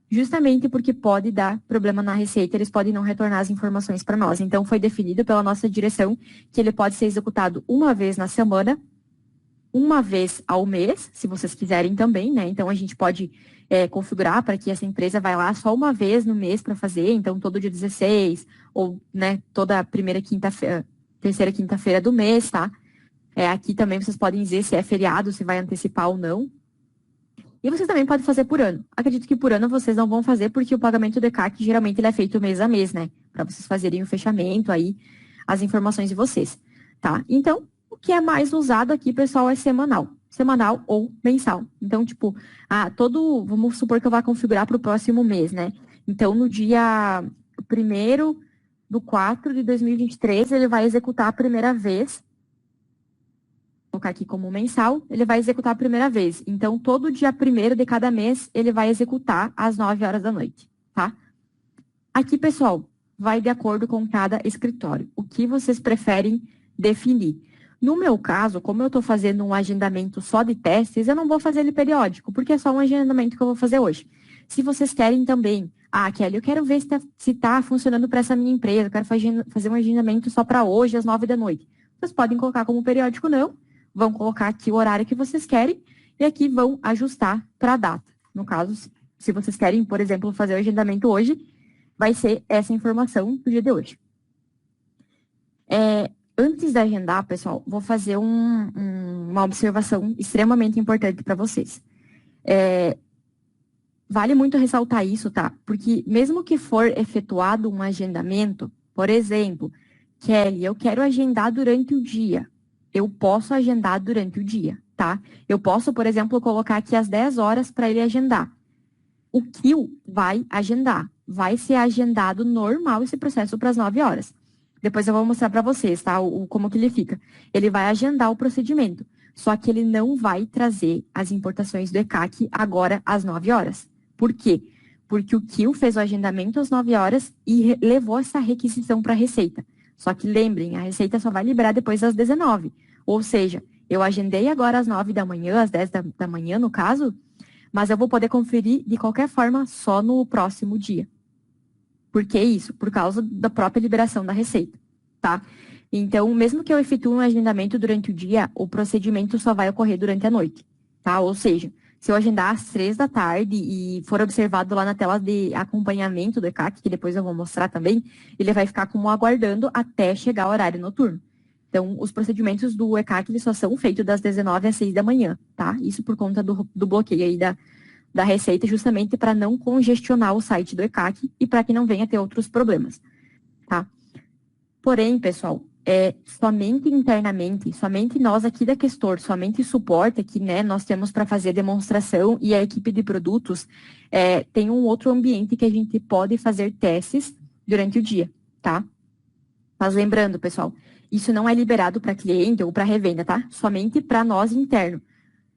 Justamente porque pode dar problema na receita, eles podem não retornar as informações para nós. Então, foi definido pela nossa direção que ele pode ser executado uma vez na semana, uma vez ao mês, se vocês quiserem também, né? Então, a gente pode configurar para que essa empresa vai lá só uma vez no mês para fazer, então, todo dia 16, ou, né, toda primeira quinta-feira, terceira quinta-feira do mês, tá? Aqui também vocês podem dizer se é feriado, se vai antecipar ou não. E vocês também podem fazer por ano. Acredito que por ano vocês não vão fazer, porque o pagamento do ECAC geralmente ele é feito mês a mês, né? Para vocês fazerem o fechamento aí, as informações de vocês, tá? Então, o que é mais usado aqui, pessoal, é semanal. Semanal ou mensal. Então, tipo, vamos supor que eu vá configurar para o próximo mês, né? Então, no dia 1º de 2023, ele vai executar a primeira vez. Vou colocar aqui como mensal, ele vai executar a primeira vez. Então, todo dia 1º de cada mês, ele vai executar às 9 horas da noite, tá? Aqui, pessoal, vai de acordo com cada escritório. O que vocês preferem definir? No meu caso, como eu estou fazendo um agendamento só de testes, eu não vou fazer ele periódico, porque é só um agendamento que eu vou fazer hoje. Se vocês querem também, Kelly, eu quero ver se tá funcionando para essa minha empresa, eu quero fazer um agendamento só para hoje, às 9 da noite. Vocês podem colocar como periódico, não. Vão colocar aqui o horário que vocês querem e aqui vão ajustar para a data. No caso, se vocês querem, por exemplo, fazer o agendamento hoje, vai ser essa informação do dia de hoje. Antes de agendar, pessoal, vou fazer uma observação extremamente importante para vocês. Vale muito ressaltar isso, tá? Porque mesmo que for efetuado um agendamento, por exemplo, Kelly, eu quero agendar durante o dia. Eu posso agendar durante o dia, tá? Eu posso, por exemplo, colocar aqui às 10 horas para ele agendar. O Kill vai agendar. Vai ser agendado normal esse processo para as 9 horas. Depois eu vou mostrar para vocês, tá? Como que ele fica. Ele vai agendar o procedimento. Só que ele não vai trazer as importações do ECAC agora às 9 horas. Por quê? Porque o Kill fez o agendamento às 9 horas e levou essa requisição para a Receita. Só que lembrem, a Receita só vai liberar depois das 19. Ou seja, eu agendei agora às 9 da manhã, às 10 da manhã, no caso, mas eu vou poder conferir de qualquer forma só no próximo dia. Por que isso? Por causa da própria liberação da Receita, tá? Então, mesmo que eu efetue um agendamento durante o dia, o procedimento só vai ocorrer durante a noite, tá? Ou seja, se eu agendar às 3 da tarde e for observado lá na tela de acompanhamento do ECAC, que depois eu vou mostrar também, ele vai ficar como aguardando até chegar o horário noturno. Então, os procedimentos do ECAC eles só são feitos das 19 às 6 da manhã, tá? Isso por conta do bloqueio aí da Receita, justamente para não congestionar o site do ECAC e para que não venha ter outros problemas, tá? Porém, pessoal, somente internamente, somente nós aqui da Questor, somente suporte que né, nós temos para fazer demonstração e a equipe de produtos tem um outro ambiente que a gente pode fazer testes durante o dia, tá? Mas lembrando, pessoal, isso não é liberado para cliente ou para revenda, tá? Somente para nós interno.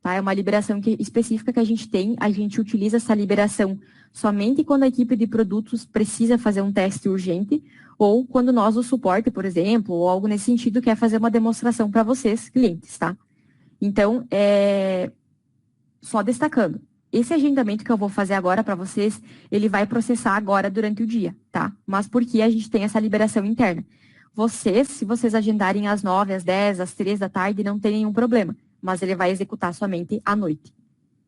Tá? É uma liberação específica que a gente tem, a gente utiliza essa liberação somente quando a equipe de produtos precisa fazer um teste urgente ou quando nós, o suporte, por exemplo, ou algo nesse sentido, quer fazer uma demonstração para vocês, clientes, tá? Então, só destacando, esse agendamento que eu vou fazer agora para vocês, ele vai processar agora durante o dia, tá? Mas porque a gente tem essa liberação interna. Vocês, se vocês agendarem às 9, às 10, às 3 da tarde, não tem nenhum problema, mas ele vai executar somente à noite.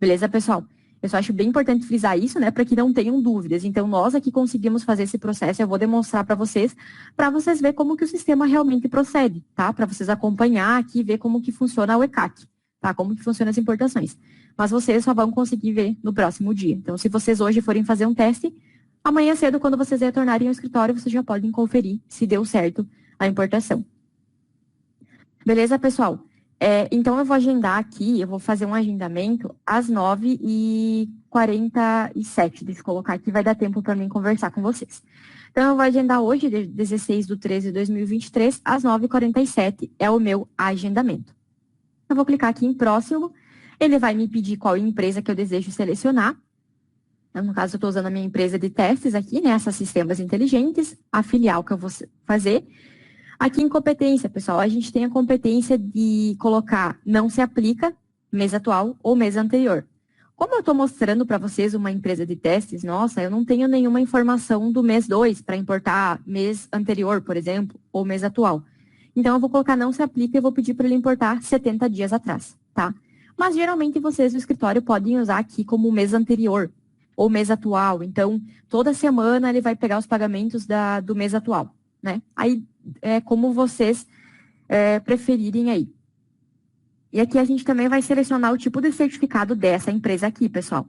Beleza, pessoal? Eu só acho bem importante frisar isso, né, para que não tenham dúvidas. Então, nós aqui conseguimos fazer esse processo, eu vou demonstrar para vocês verem como que o sistema realmente procede, tá? Para vocês acompanhar aqui e ver como que funciona o ECAC, tá? Como que funcionam as importações. Mas vocês só vão conseguir ver no próximo dia. Então, se vocês hoje forem fazer um teste, amanhã cedo, quando vocês retornarem ao escritório, vocês já podem conferir se deu certo a importação. Beleza, pessoal? Então, eu vou agendar aqui, eu vou fazer um agendamento às 9h47. Deixa eu colocar aqui, vai dar tempo para mim conversar com vocês. Então, eu vou agendar hoje, 16/13/2023, às 9h47, é o meu agendamento. Eu vou clicar aqui em próximo, ele vai me pedir qual empresa que eu desejo selecionar. Então, no caso, eu estou usando a minha empresa de testes aqui, né, essas sistemas inteligentes, a filial que eu vou fazer. Aqui em competência, pessoal, a gente tem a competência de colocar não se aplica, mês atual ou mês anterior. Como eu estou mostrando para vocês uma empresa de testes, nossa, eu não tenho nenhuma informação do mês 2 para importar mês anterior, por exemplo, ou mês atual. Então, eu vou colocar não se aplica e vou pedir para ele importar 70 dias atrás, tá? Mas, geralmente, vocês do escritório podem usar aqui como mês anterior ou mês atual. Então, toda semana ele vai pegar os pagamentos do mês atual, né? Aí, como vocês preferirem aí. E aqui a gente também vai selecionar o tipo de certificado dessa empresa aqui, pessoal.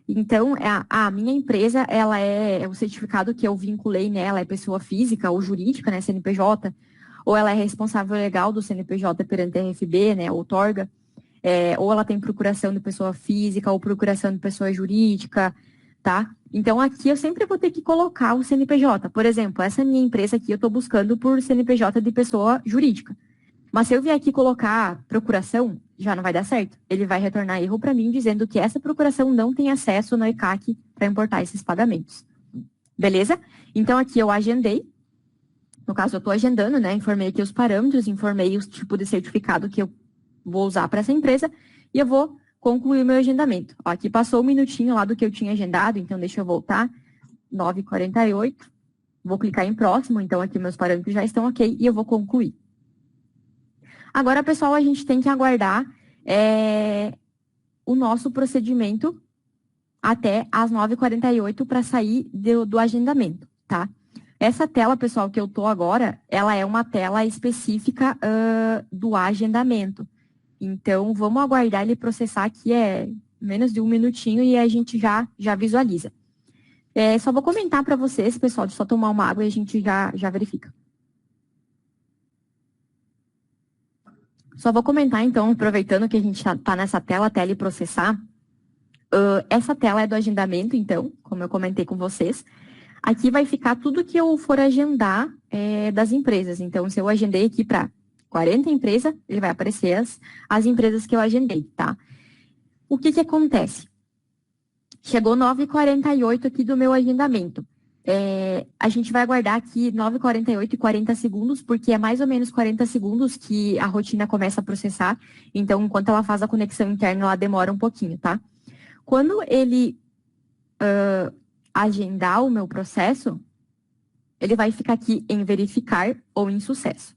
Então, a minha empresa, ela é o certificado que eu vinculei nela, é pessoa física ou jurídica, né, CNPJ, ou ela é responsável legal do CNPJ perante a RFB, né, outorga, ou ela tem procuração de pessoa física ou procuração de pessoa jurídica, tá? Então, aqui eu sempre vou ter que colocar o CNPJ. Por exemplo, essa minha empresa aqui, eu estou buscando por CNPJ de pessoa jurídica. Mas se eu vier aqui colocar procuração, já não vai dar certo. Ele vai retornar erro para mim, dizendo que essa procuração não tem acesso no ECAC para importar esses pagamentos. Beleza? Então, aqui eu agendei. No caso, eu estou agendando, né? Informei aqui os parâmetros, informei o tipo de certificado que eu vou usar para essa empresa e eu vou concluir o meu agendamento. Ó, aqui passou um minutinho lá do que eu tinha agendado, então deixa eu voltar. 9h48. Vou clicar em próximo, então aqui meus parâmetros já estão ok e eu vou concluir. Agora, pessoal, a gente tem que aguardar o nosso procedimento até às 9h48 para sair do agendamento, tá? Essa tela, pessoal, que eu tô agora, ela é uma tela específica do agendamento. Então, vamos aguardar ele processar aqui, menos de um minutinho e a gente já visualiza. Só vou comentar para vocês, pessoal, de só tomar uma água e a gente já verifica. Só vou comentar, então, aproveitando que a gente está nessa tela, até ele processar. Essa tela é do agendamento, então, como eu comentei com vocês. Aqui vai ficar tudo que eu for agendar das empresas. Então, se eu agendei aqui para 40 empresas, ele vai aparecer as empresas que eu agendei, tá? O que acontece? Chegou 9h48 aqui do meu agendamento. A gente vai aguardar aqui 9h48 e 40 segundos, porque é mais ou menos 40 segundos que a rotina começa a processar. Então, enquanto ela faz a conexão interna, ela demora um pouquinho, tá? Quando ele agendar o meu processo, ele vai ficar aqui em verificar ou em sucesso,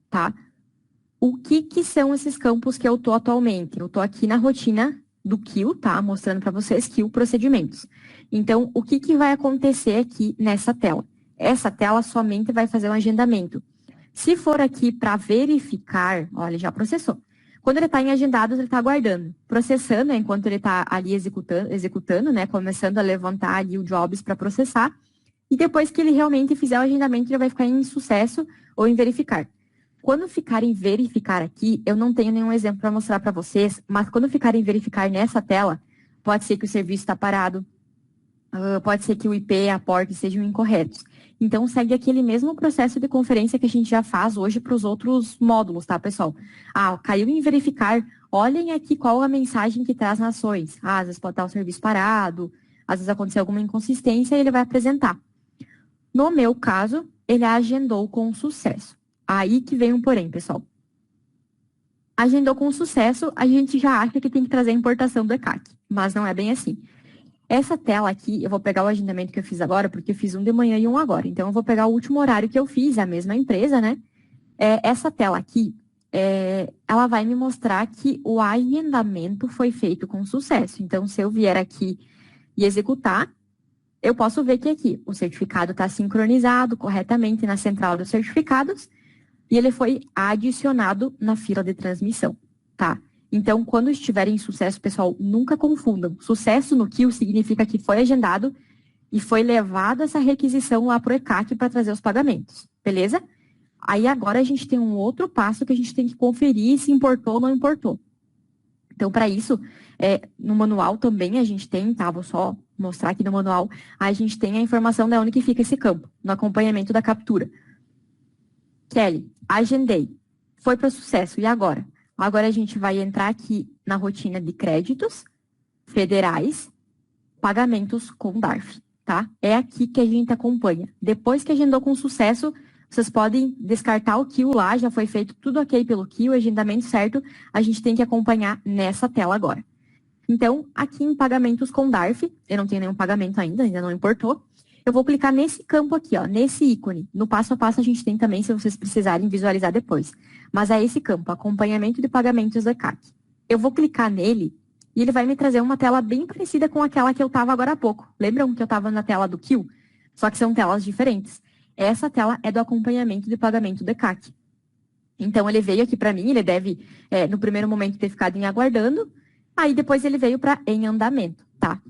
tá? O que são esses campos que eu tô atualmente? Eu tô aqui na rotina do Kill, tá? Mostrando para vocês Kill procedimentos. Então, o que vai acontecer aqui nessa tela? Essa tela somente vai fazer um agendamento. Se for aqui para verificar, olha, ele já processou. Quando ele está em agendados, ele está aguardando. Processando, enquanto ele está ali executando, né? Começando a levantar ali o jobs para processar. E depois que ele realmente fizer o agendamento, ele vai ficar em sucesso ou em verificar. Quando ficar em verificar aqui, eu não tenho nenhum exemplo para mostrar para vocês, mas quando ficar em verificar nessa tela, pode ser que o serviço está parado, pode ser que o IP e a porta sejam incorretos. Então, segue aquele mesmo processo de conferência que a gente já faz hoje para os outros módulos, tá, pessoal? Caiu em verificar, olhem aqui qual a mensagem que traz nas ações. Às vezes pode estar o serviço parado, às vezes aconteceu alguma inconsistência e ele vai apresentar. No meu caso, ele agendou com sucesso. Aí que vem um porém, pessoal. Agendou com sucesso, a gente já acha que tem que trazer a importação do ECAC, mas não é bem assim. Essa tela aqui, eu vou pegar o agendamento que eu fiz agora, porque eu fiz um de manhã e um agora. Então, eu vou pegar o último horário que eu fiz, a mesma empresa, né? Essa tela aqui, ela vai me mostrar que o agendamento foi feito com sucesso. Então, se eu vier aqui e executar, eu posso ver que aqui o certificado está sincronizado corretamente na central dos certificados e ele foi adicionado na fila de transmissão, tá? Então, quando estiver em sucesso, pessoal, nunca confundam. Sucesso no Kill significa que foi agendado e foi levada essa requisição lá para o ECAC para trazer os pagamentos, beleza? Aí agora a gente tem um outro passo que a gente tem que conferir se importou ou não importou. Então, para isso, no manual também a gente tem, tá? Vou só mostrar aqui no manual, a gente tem a informação de onde que fica esse campo, no acompanhamento da captura. Kelly, agendei. Foi para sucesso. E agora? Agora a gente vai entrar aqui na rotina de créditos federais, pagamentos com DARF, tá? É aqui que a gente acompanha. Depois que agendou com sucesso, vocês podem descartar o kill lá, já foi feito tudo ok pelo kill, agendamento certo, a gente tem que acompanhar nessa tela agora. Então, aqui em pagamentos com DARF, eu não tenho nenhum pagamento ainda não importou, eu vou clicar nesse campo aqui, ó, nesse ícone. No passo a passo a gente tem também, se vocês precisarem visualizar depois. Mas é esse campo, acompanhamento de pagamentos da CAC. Eu vou clicar nele e ele vai me trazer uma tela bem parecida com aquela que eu estava agora há pouco. Lembram que eu estava na tela do kill? Só que são telas diferentes. Essa tela é do acompanhamento de pagamento do CAC. Então, ele veio aqui para mim, ele deve, no primeiro momento, ter ficado em aguardando, aí depois ele veio para em andamento, tá?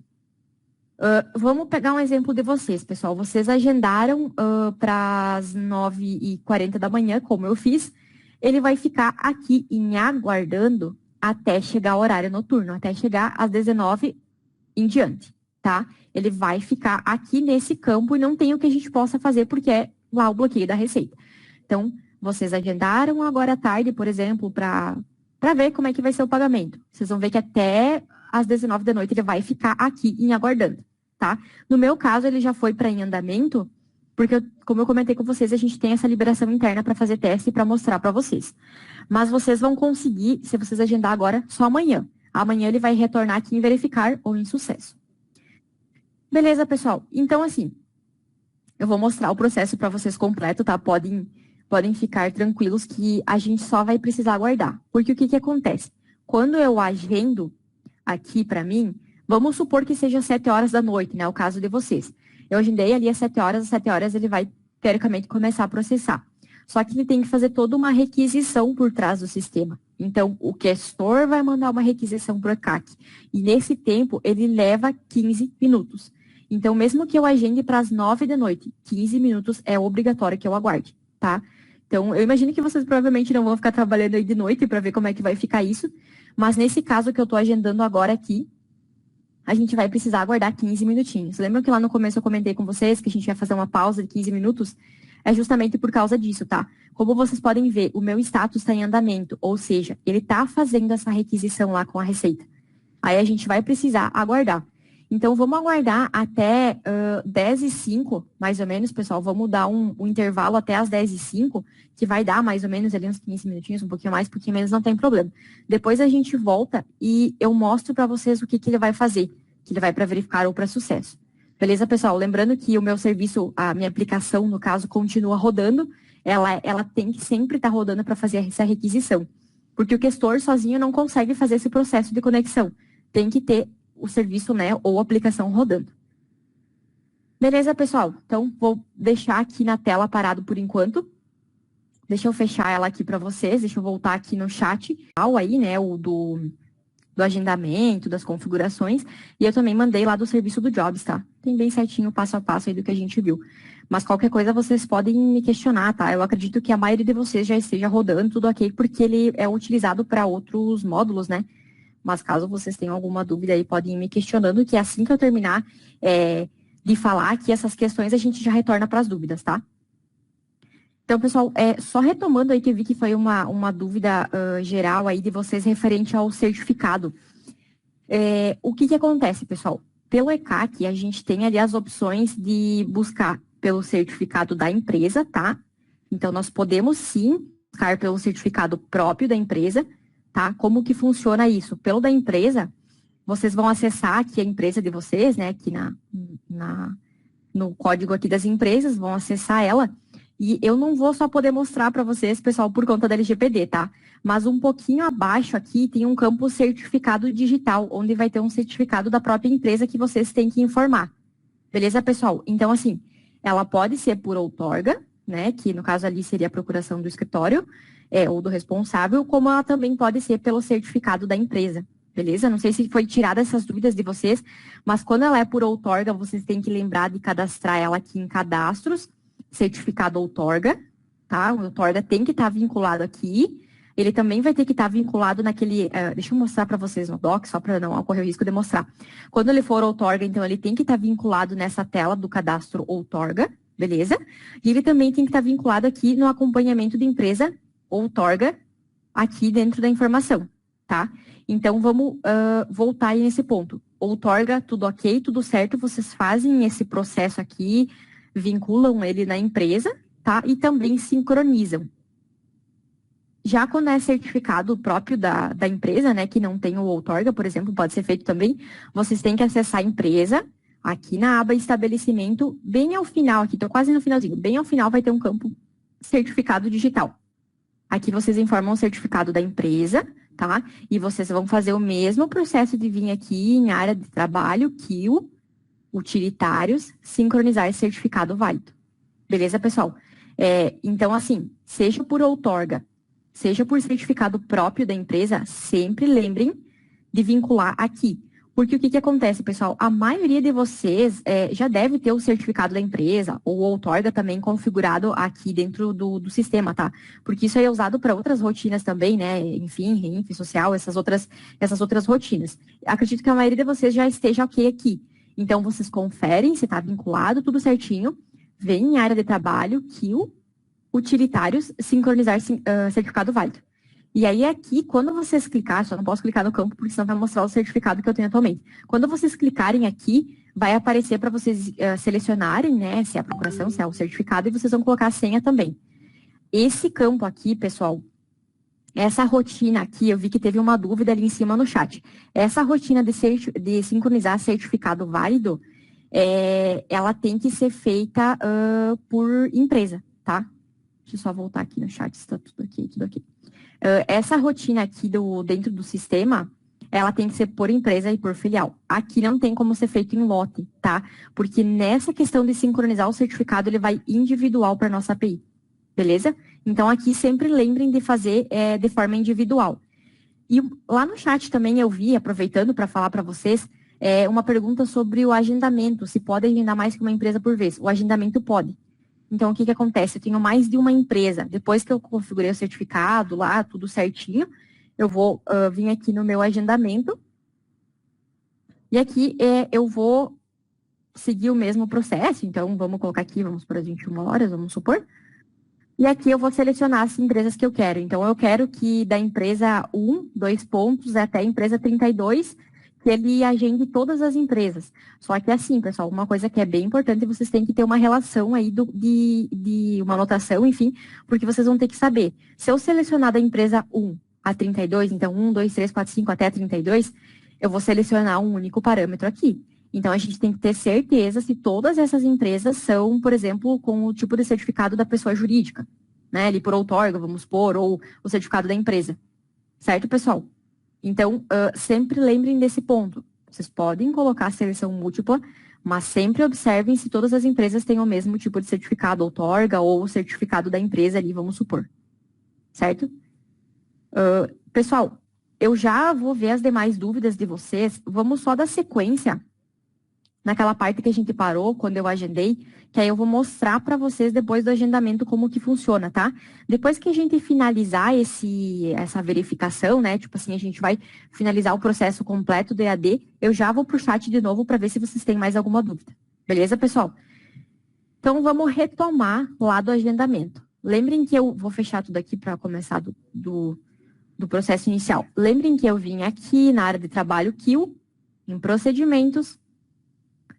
Vamos pegar um exemplo de vocês, pessoal. Vocês agendaram para as 9h40 da manhã, como eu fiz. Ele vai ficar aqui em aguardando até chegar o horário noturno, até chegar às 19h em diante, tá? Ele vai ficar aqui nesse campo e não tem o que a gente possa fazer porque é lá o bloqueio da receita. Então, vocês agendaram agora à tarde, por exemplo, para ver como é que vai ser o pagamento. Vocês vão ver que até às 19h da noite ele vai ficar aqui em aguardando, tá? No meu caso, ele já foi para em andamento, porque, como eu comentei com vocês, a gente tem essa liberação interna para fazer teste e para mostrar para vocês. Mas vocês vão conseguir, se vocês agendar agora, só amanhã. Amanhã ele vai retornar aqui em verificar ou em sucesso. Beleza, pessoal? Então, assim, eu vou mostrar o processo para vocês completo, tá? Podem ficar tranquilos que a gente só vai precisar aguardar. Porque o que acontece? Quando eu agendo aqui para mim, vamos supor que seja 7 horas da noite, né? O caso de vocês. Eu agendei ali às 7 horas, às 7 horas ele vai, teoricamente, começar a processar. Só que ele tem que fazer toda uma requisição por trás do sistema. Então, o questor vai mandar uma requisição para o CAC. E nesse tempo, ele leva 15 minutos. Então, mesmo que eu agende para as 9 da noite, 15 minutos é obrigatório que eu aguarde, tá? Então, eu imagino que vocês provavelmente não vão ficar trabalhando aí de noite para ver como é que vai ficar isso. Mas nesse caso que eu estou agendando agora aqui, a gente vai precisar aguardar 15 minutinhos. Lembram que lá no começo eu comentei com vocês que a gente ia fazer uma pausa de 15 minutos? É justamente por causa disso, tá? Como vocês podem ver, o meu status está em andamento, ou seja, ele está fazendo essa requisição lá com a Receita. Aí a gente vai precisar aguardar. Então, vamos aguardar até 10h05, mais ou menos, pessoal. Vamos dar um intervalo até as 10h05, que vai dar mais ou menos ali uns 15 minutinhos, um pouquinho mais, um pouquinho menos, não tem problema. Depois a gente volta e eu mostro para vocês o que ele vai fazer, que ele vai para verificar ou para sucesso. Beleza, pessoal? Lembrando que o meu serviço, a minha aplicação, no caso, continua rodando. Ela tem que sempre estar rodando para fazer essa requisição. Porque o questor sozinho não consegue fazer esse processo de conexão. Tem que ter o serviço, né, ou a aplicação rodando. Beleza, pessoal? Então, vou deixar aqui na tela parado por enquanto. Deixa eu fechar ela aqui para vocês. Deixa eu voltar aqui no chat. Aí, né, o do agendamento, das configurações. E eu também mandei lá do serviço do Jobs, tá? Tem bem certinho, passo a passo aí do que a gente viu. Mas qualquer coisa vocês podem me questionar, tá? Eu acredito que a maioria de vocês já esteja rodando tudo ok, porque ele é utilizado para outros módulos, né? Mas caso vocês tenham alguma dúvida aí, podem ir me questionando, que assim que eu terminar de falar aqui essas questões, a gente já retorna para as dúvidas, tá? Então, pessoal, só retomando aí que eu vi que foi uma dúvida geral aí de vocês referente ao certificado. O que acontece, pessoal? Pelo ECAC, a gente tem ali as opções de buscar pelo certificado da empresa, tá? Então, nós podemos sim buscar pelo certificado próprio da empresa, tá? Como que funciona isso? Pelo da empresa, vocês vão acessar aqui a empresa de vocês, né? Aqui no código aqui das empresas, vão acessar ela. E eu não vou só poder mostrar para vocês, pessoal, por conta da LGPD, tá? Mas um pouquinho abaixo aqui tem um campo certificado digital, onde vai ter um certificado da própria empresa que vocês têm que informar. Beleza, pessoal? Então, assim, ela pode ser por outorga, né? Que no caso ali seria a procuração do escritório, ou do responsável, como ela também pode ser pelo certificado da empresa. Beleza? Não sei se foi tirada essas dúvidas de vocês, mas quando ela é por outorga, vocês têm que lembrar de cadastrar ela aqui em cadastros, certificado outorga, tá? O outorga tem que estar vinculado aqui. Ele também vai ter que estar vinculado naquele... deixa eu mostrar para vocês no doc, só para não ocorrer o risco de mostrar. Quando ele for outorga, então, ele tem que estar vinculado nessa tela do cadastro outorga, beleza? E ele também tem que estar vinculado aqui no acompanhamento de empresa outorga, aqui dentro da informação, tá? Então, vamos voltar aí nesse ponto. Outorga, tudo ok, tudo certo, vocês fazem esse processo aqui, vinculam ele na empresa, tá? E também sincronizam. Já quando é certificado próprio da empresa, né, que não tem o outorga, por exemplo, pode ser feito também, vocês têm que acessar a empresa, aqui na aba estabelecimento, bem ao final, aqui, estou quase no finalzinho, bem ao final vai ter um campo certificado digital. Aqui vocês informam o certificado da empresa, tá? E vocês vão fazer o mesmo processo de vir aqui em área de trabalho, Kill, utilitários, sincronizar certificado válido. Beleza, pessoal? Então, assim, seja por outorga, seja por certificado próprio da empresa, sempre lembrem de vincular aqui. Porque o que acontece, pessoal? A maioria de vocês já deve ter o certificado da empresa, ou o outorga também configurado aqui dentro do sistema, tá? Porque isso aí é usado para outras rotinas também, né? Enfim, Renfe, social, essas outras rotinas. Acredito que a maioria de vocês já esteja ok aqui. Então, vocês conferem se está vinculado, tudo certinho. Vem em área de trabalho, Kill, utilitários, sincronizar certificado válido. E aí aqui, quando vocês clicar, só não posso clicar no campo, porque senão vai mostrar o certificado que eu tenho atualmente. Quando vocês clicarem aqui, vai aparecer para vocês selecionarem, né, se é a procuração, se é o certificado, e vocês vão colocar a senha também. Esse campo aqui, pessoal, essa rotina aqui, eu vi que teve uma dúvida ali em cima no chat. Essa rotina de sincronizar certificado válido, ela tem que ser feita por empresa, tá? Deixa eu só voltar aqui no chat, está tudo aqui, tudo aqui. Essa rotina aqui dentro do sistema, ela tem que ser por empresa e por filial. Aqui não tem como ser feito em lote, tá? Porque nessa questão de sincronizar o certificado, ele vai individual para a nossa API, beleza? Então, aqui sempre lembrem de fazer de forma individual. E lá no chat também eu vi, aproveitando para falar para vocês, uma pergunta sobre o agendamento, se pode agendar mais que uma empresa por vez. O agendamento pode. Então, o que acontece? Eu tenho mais de uma empresa. Depois que eu configurei o certificado lá, tudo certinho, eu vou vir aqui no meu agendamento. E aqui eu vou seguir o mesmo processo. Então, vamos colocar aqui, vamos para as 21 horas, vamos supor. E aqui eu vou selecionar as empresas que eu quero. Então, eu quero que da empresa 1, 2 pontos, até a empresa 32, que ele agende todas as empresas. Só que assim, pessoal, uma coisa que é bem importante, vocês têm que ter uma relação aí de uma anotação, enfim, porque vocês vão ter que saber. Se eu selecionar da empresa 1 a 32, então 1, 2, 3, 4, 5 até 32, eu vou selecionar um único parâmetro aqui. Então, a gente tem que ter certeza se todas essas empresas são, por exemplo, com o tipo de certificado da pessoa jurídica, né? Ali por outorga, vamos supor, ou o certificado da empresa. Certo, pessoal? Então, sempre lembrem desse ponto. Vocês podem colocar a seleção múltipla, mas sempre observem se todas as empresas têm o mesmo tipo de certificado, outorga ou o certificado da empresa ali, vamos supor. Certo? Pessoal, eu já vou ver as demais dúvidas de vocês. Vamos só dar sequência naquela parte que a gente parou, quando eu agendei, que aí eu vou mostrar para vocês depois do agendamento como que funciona, tá? Depois que a gente finalizar essa verificação, né? Tipo assim, a gente vai finalizar o processo completo do EAD, eu já vou pro chat de novo para ver se vocês têm mais alguma dúvida. Beleza, pessoal? Então, vamos retomar lá do agendamento. Lembrem que eu vou fechar tudo aqui para começar do processo inicial. Lembrem que eu vim aqui na área de trabalho Kill, em procedimentos,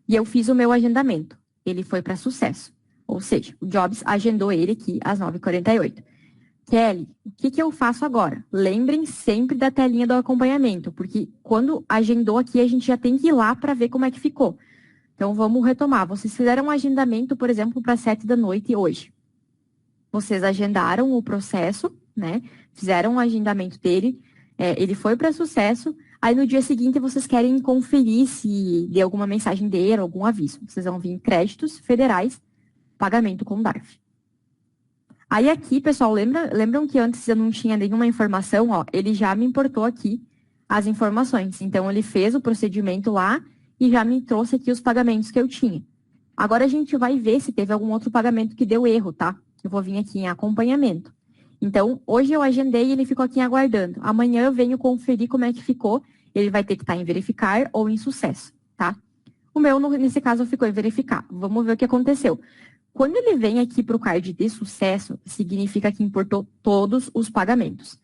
e eu fiz o meu agendamento. Ele foi para sucesso. Ou seja, o Jobs agendou ele aqui às 9h48. Kelly, o que eu faço agora? Lembrem sempre da telinha do acompanhamento, porque quando agendou aqui, a gente já tem que ir lá para ver como é que ficou. Então, vamos retomar. Vocês fizeram um agendamento, por exemplo, para 7 da noite hoje. Vocês agendaram o processo, né? Fizeram o agendamento dele, ele foi para sucesso. Aí no dia seguinte vocês querem conferir se deu alguma mensagem dele, algum aviso. Vocês vão vir em créditos federais, pagamento com DARF. Aí aqui, pessoal, lembram que antes eu não tinha nenhuma informação? Ó, ele já me importou aqui as informações. Então, ele fez o procedimento lá e já me trouxe aqui os pagamentos que eu tinha. Agora a gente vai ver se teve algum outro pagamento que deu erro, tá? Eu vou vir aqui em acompanhamento. Então, hoje eu agendei e ele ficou aqui aguardando. Amanhã eu venho conferir como é que ficou. Ele vai ter que estar em verificar ou em sucesso, tá? O meu, nesse caso, ficou em verificar. Vamos ver o que aconteceu. Quando ele vem aqui para o card de sucesso, significa que importou todos os pagamentos.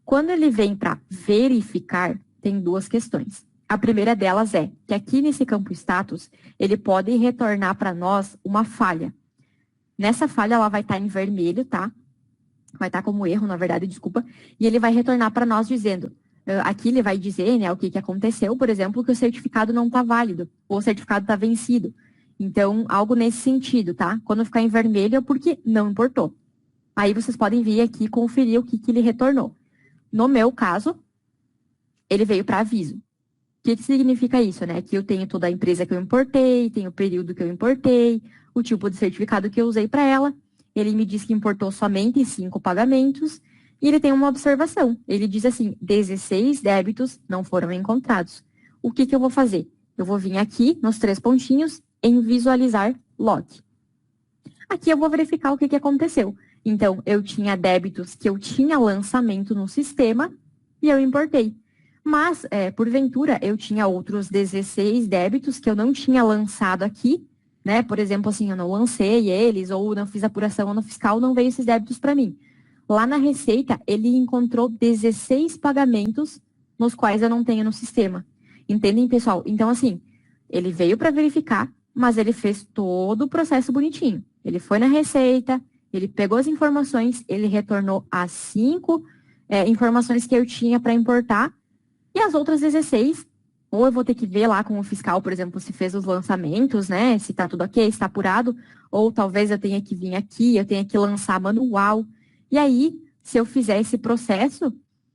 Quando ele vem para verificar, tem duas questões. A primeira delas é que aqui nesse campo status, ele pode retornar para nós uma falha. Nessa falha, ela vai estar em vermelho, tá? Vai estar como erro, na verdade, desculpa. E ele vai retornar para nós dizendo, aqui ele vai dizer, né, o que aconteceu, por exemplo, que o certificado não está válido, ou o certificado está vencido. Então, algo nesse sentido, tá? Quando ficar em vermelho é porque não importou. Aí vocês podem vir aqui e conferir o que ele retornou. No meu caso, ele veio para aviso. O que significa isso, né? Que eu tenho toda a empresa que eu importei, tenho o período que eu importei, o tipo de certificado que eu usei para ela. Ele me diz que importou somente 5 pagamentos e ele tem uma observação. Ele diz assim, 16 débitos não foram encontrados. O que eu vou fazer? Eu vou vir aqui nos 3 pontinhos em visualizar log. Aqui eu vou verificar o que aconteceu. Então, eu tinha débitos que eu tinha lançamento no sistema e eu importei. Mas, porventura, eu tinha outros 16 débitos que eu não tinha lançado aqui, né? Por exemplo, assim, eu não lancei eles, ou não fiz apuração no fiscal, não veio esses débitos para mim. Lá na Receita, ele encontrou 16 pagamentos nos quais eu não tenho no sistema. Entendem, pessoal? Então, assim, ele veio para verificar, mas ele fez todo o processo bonitinho. Ele foi na Receita, ele pegou as informações, ele retornou as 5 informações que eu tinha para importar, e as outras 16, ou eu vou ter que ver lá com o fiscal, por exemplo, se fez os lançamentos, né? Se tá tudo ok, se está apurado, ou talvez eu tenha que vir aqui, eu tenha que lançar manual. E aí, se eu fizer esse processo,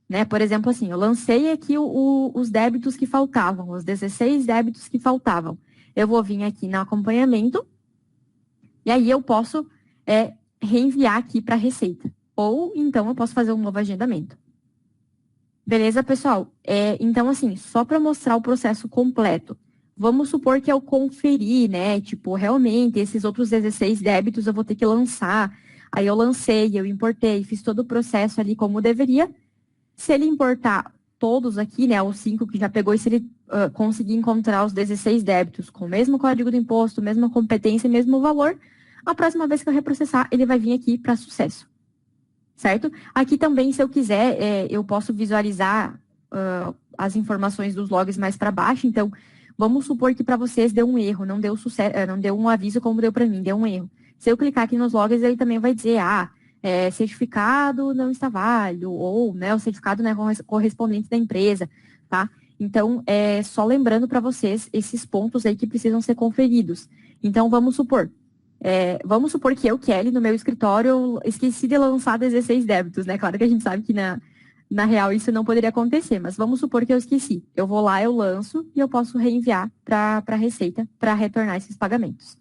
né? Por exemplo, assim, eu lancei aqui os débitos que faltavam, os 16 débitos que faltavam. Eu vou vir aqui no acompanhamento, e aí eu posso reenviar aqui para a Receita. Ou, então, eu posso fazer um novo agendamento. Beleza, pessoal? Então, assim, só para mostrar o processo completo. Vamos supor que eu conferi, né? Tipo, realmente, esses outros 16 débitos eu vou ter que lançar. Aí eu lancei, eu importei, fiz todo o processo ali como deveria. Se ele importar todos aqui, né? Os 5 que já pegou, e se ele conseguir encontrar os 16 débitos com o mesmo código do imposto, mesma competência, mesmo valor, a próxima vez que eu reprocessar, ele vai vir aqui para sucesso. Certo? Aqui também, se eu quiser, eu posso visualizar as informações dos logs mais para baixo. Então, vamos supor que para vocês deu um erro, não deu sucesso, não deu um aviso como deu para mim, deu um erro. Se eu clicar aqui nos logs, ele também vai dizer, certificado não está válido, ou, né, o certificado não é correspondente da empresa, tá? Então, só lembrando para vocês esses pontos aí que precisam ser conferidos. Então, vamos supor que eu, Kelly, no meu escritório, esqueci de lançar 16 débitos, né? Claro que a gente sabe que na real isso não poderia acontecer, mas vamos supor que eu esqueci. Eu vou lá, eu lanço e eu posso reenviar para a Receita para retornar esses pagamentos.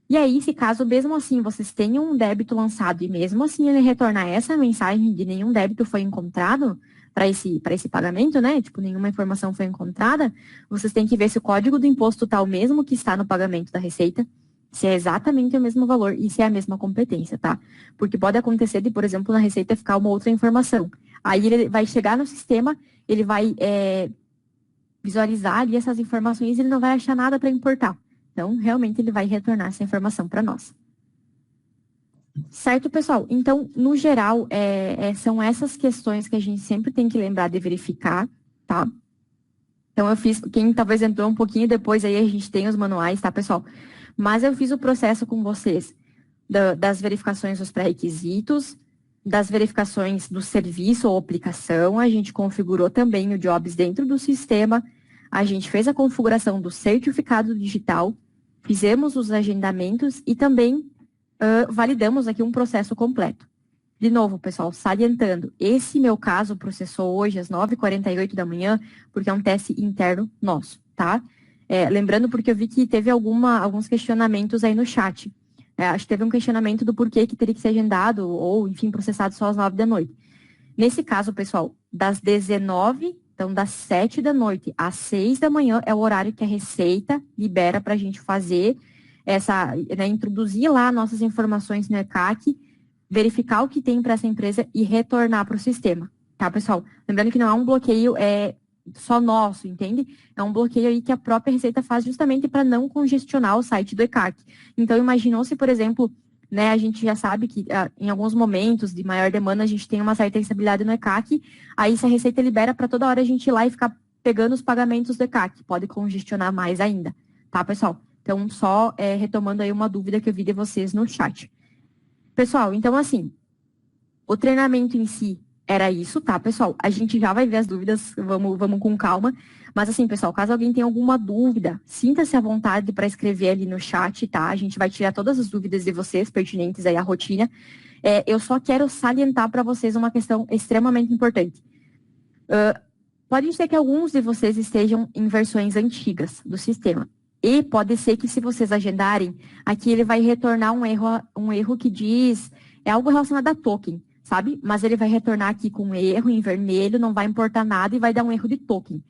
E aí, se caso mesmo assim vocês tenham um débito lançado e mesmo assim ele retornar essa mensagem de nenhum débito foi encontrado para esse pagamento, né? Tipo, nenhuma informação foi encontrada, vocês têm que ver se o código do imposto está o mesmo que está no pagamento da Receita, se é exatamente o mesmo valor e se é a mesma competência, tá? Porque pode acontecer de, por exemplo, na Receita ficar uma outra informação. Aí ele vai chegar no sistema, ele vai visualizar ali essas informações e ele não vai achar nada para importar. Então, realmente, ele vai retornar essa informação para nós. Certo, pessoal? Então, no geral, são essas questões que a gente sempre tem que lembrar de verificar, tá? Então, eu fiz, quem talvez entrou um pouquinho depois, aí a gente tem os manuais, tá, pessoal? Mas eu fiz o processo com vocês das verificações dos pré-requisitos, das verificações do serviço ou aplicação, a gente configurou também o Jobs dentro do sistema, a gente fez a configuração do certificado digital, fizemos os agendamentos e também validamos aqui um processo completo. De novo, pessoal, salientando, esse meu caso processou hoje às 9h48 da manhã, porque é um teste interno nosso, tá? Lembrando, porque eu vi que teve alguns questionamentos aí no chat. Acho que teve um questionamento do porquê que teria que ser agendado ou, enfim, processado só às 9 da noite. Nesse caso, pessoal, das 19, então das 7 da noite às 6 da manhã é o horário que a Receita libera para a gente fazer introduzir lá nossas informações no ECAC verificar o que tem para essa empresa e retornar para o sistema, tá, pessoal? Lembrando que não é um bloqueio só nosso, entende? É um bloqueio aí que a própria Receita faz justamente para não congestionar o site do ECAC. Então, imaginou se, por exemplo, né, a gente já sabe que em alguns momentos de maior demanda a gente tem uma certa instabilidade no ECAC, aí se a Receita libera para toda hora a gente ir lá e ficar pegando os pagamentos do ECAC, pode congestionar mais ainda, tá, pessoal? Então, só retomando aí uma dúvida que eu vi de vocês no chat. Pessoal, então assim, o treinamento em si era isso, tá, pessoal? A gente já vai ver as dúvidas, vamos com calma. Mas assim, pessoal, caso alguém tenha alguma dúvida, sinta-se à vontade para escrever ali no chat, tá? A gente vai tirar todas as dúvidas de vocês, pertinentes aí à rotina. Eu só quero salientar para vocês uma questão extremamente importante. Pode ser que alguns de vocês estejam em versões antigas do sistema. E pode ser que se vocês agendarem, aqui ele vai retornar um erro que diz, é algo relacionado a token, sabe? Mas ele vai retornar aqui com um erro em vermelho, não vai importar nada e vai dar um erro de token.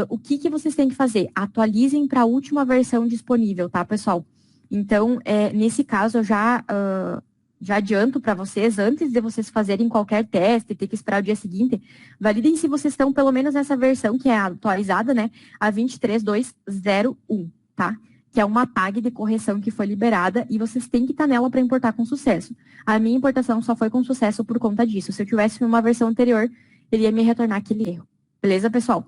O que vocês têm que fazer? Atualizem para a última versão disponível, tá, pessoal? Então, nesse caso, eu já adianto para vocês, antes de vocês fazerem qualquer teste, ter que esperar o dia seguinte, validem se vocês estão pelo menos nessa versão que é atualizada, né? A 23201, tá? Que é uma tag de correção que foi liberada e vocês têm que estar nela para importar com sucesso. A minha importação só foi com sucesso por conta disso. Se eu tivesse uma versão anterior, ele ia me retornar aquele erro. Beleza, pessoal?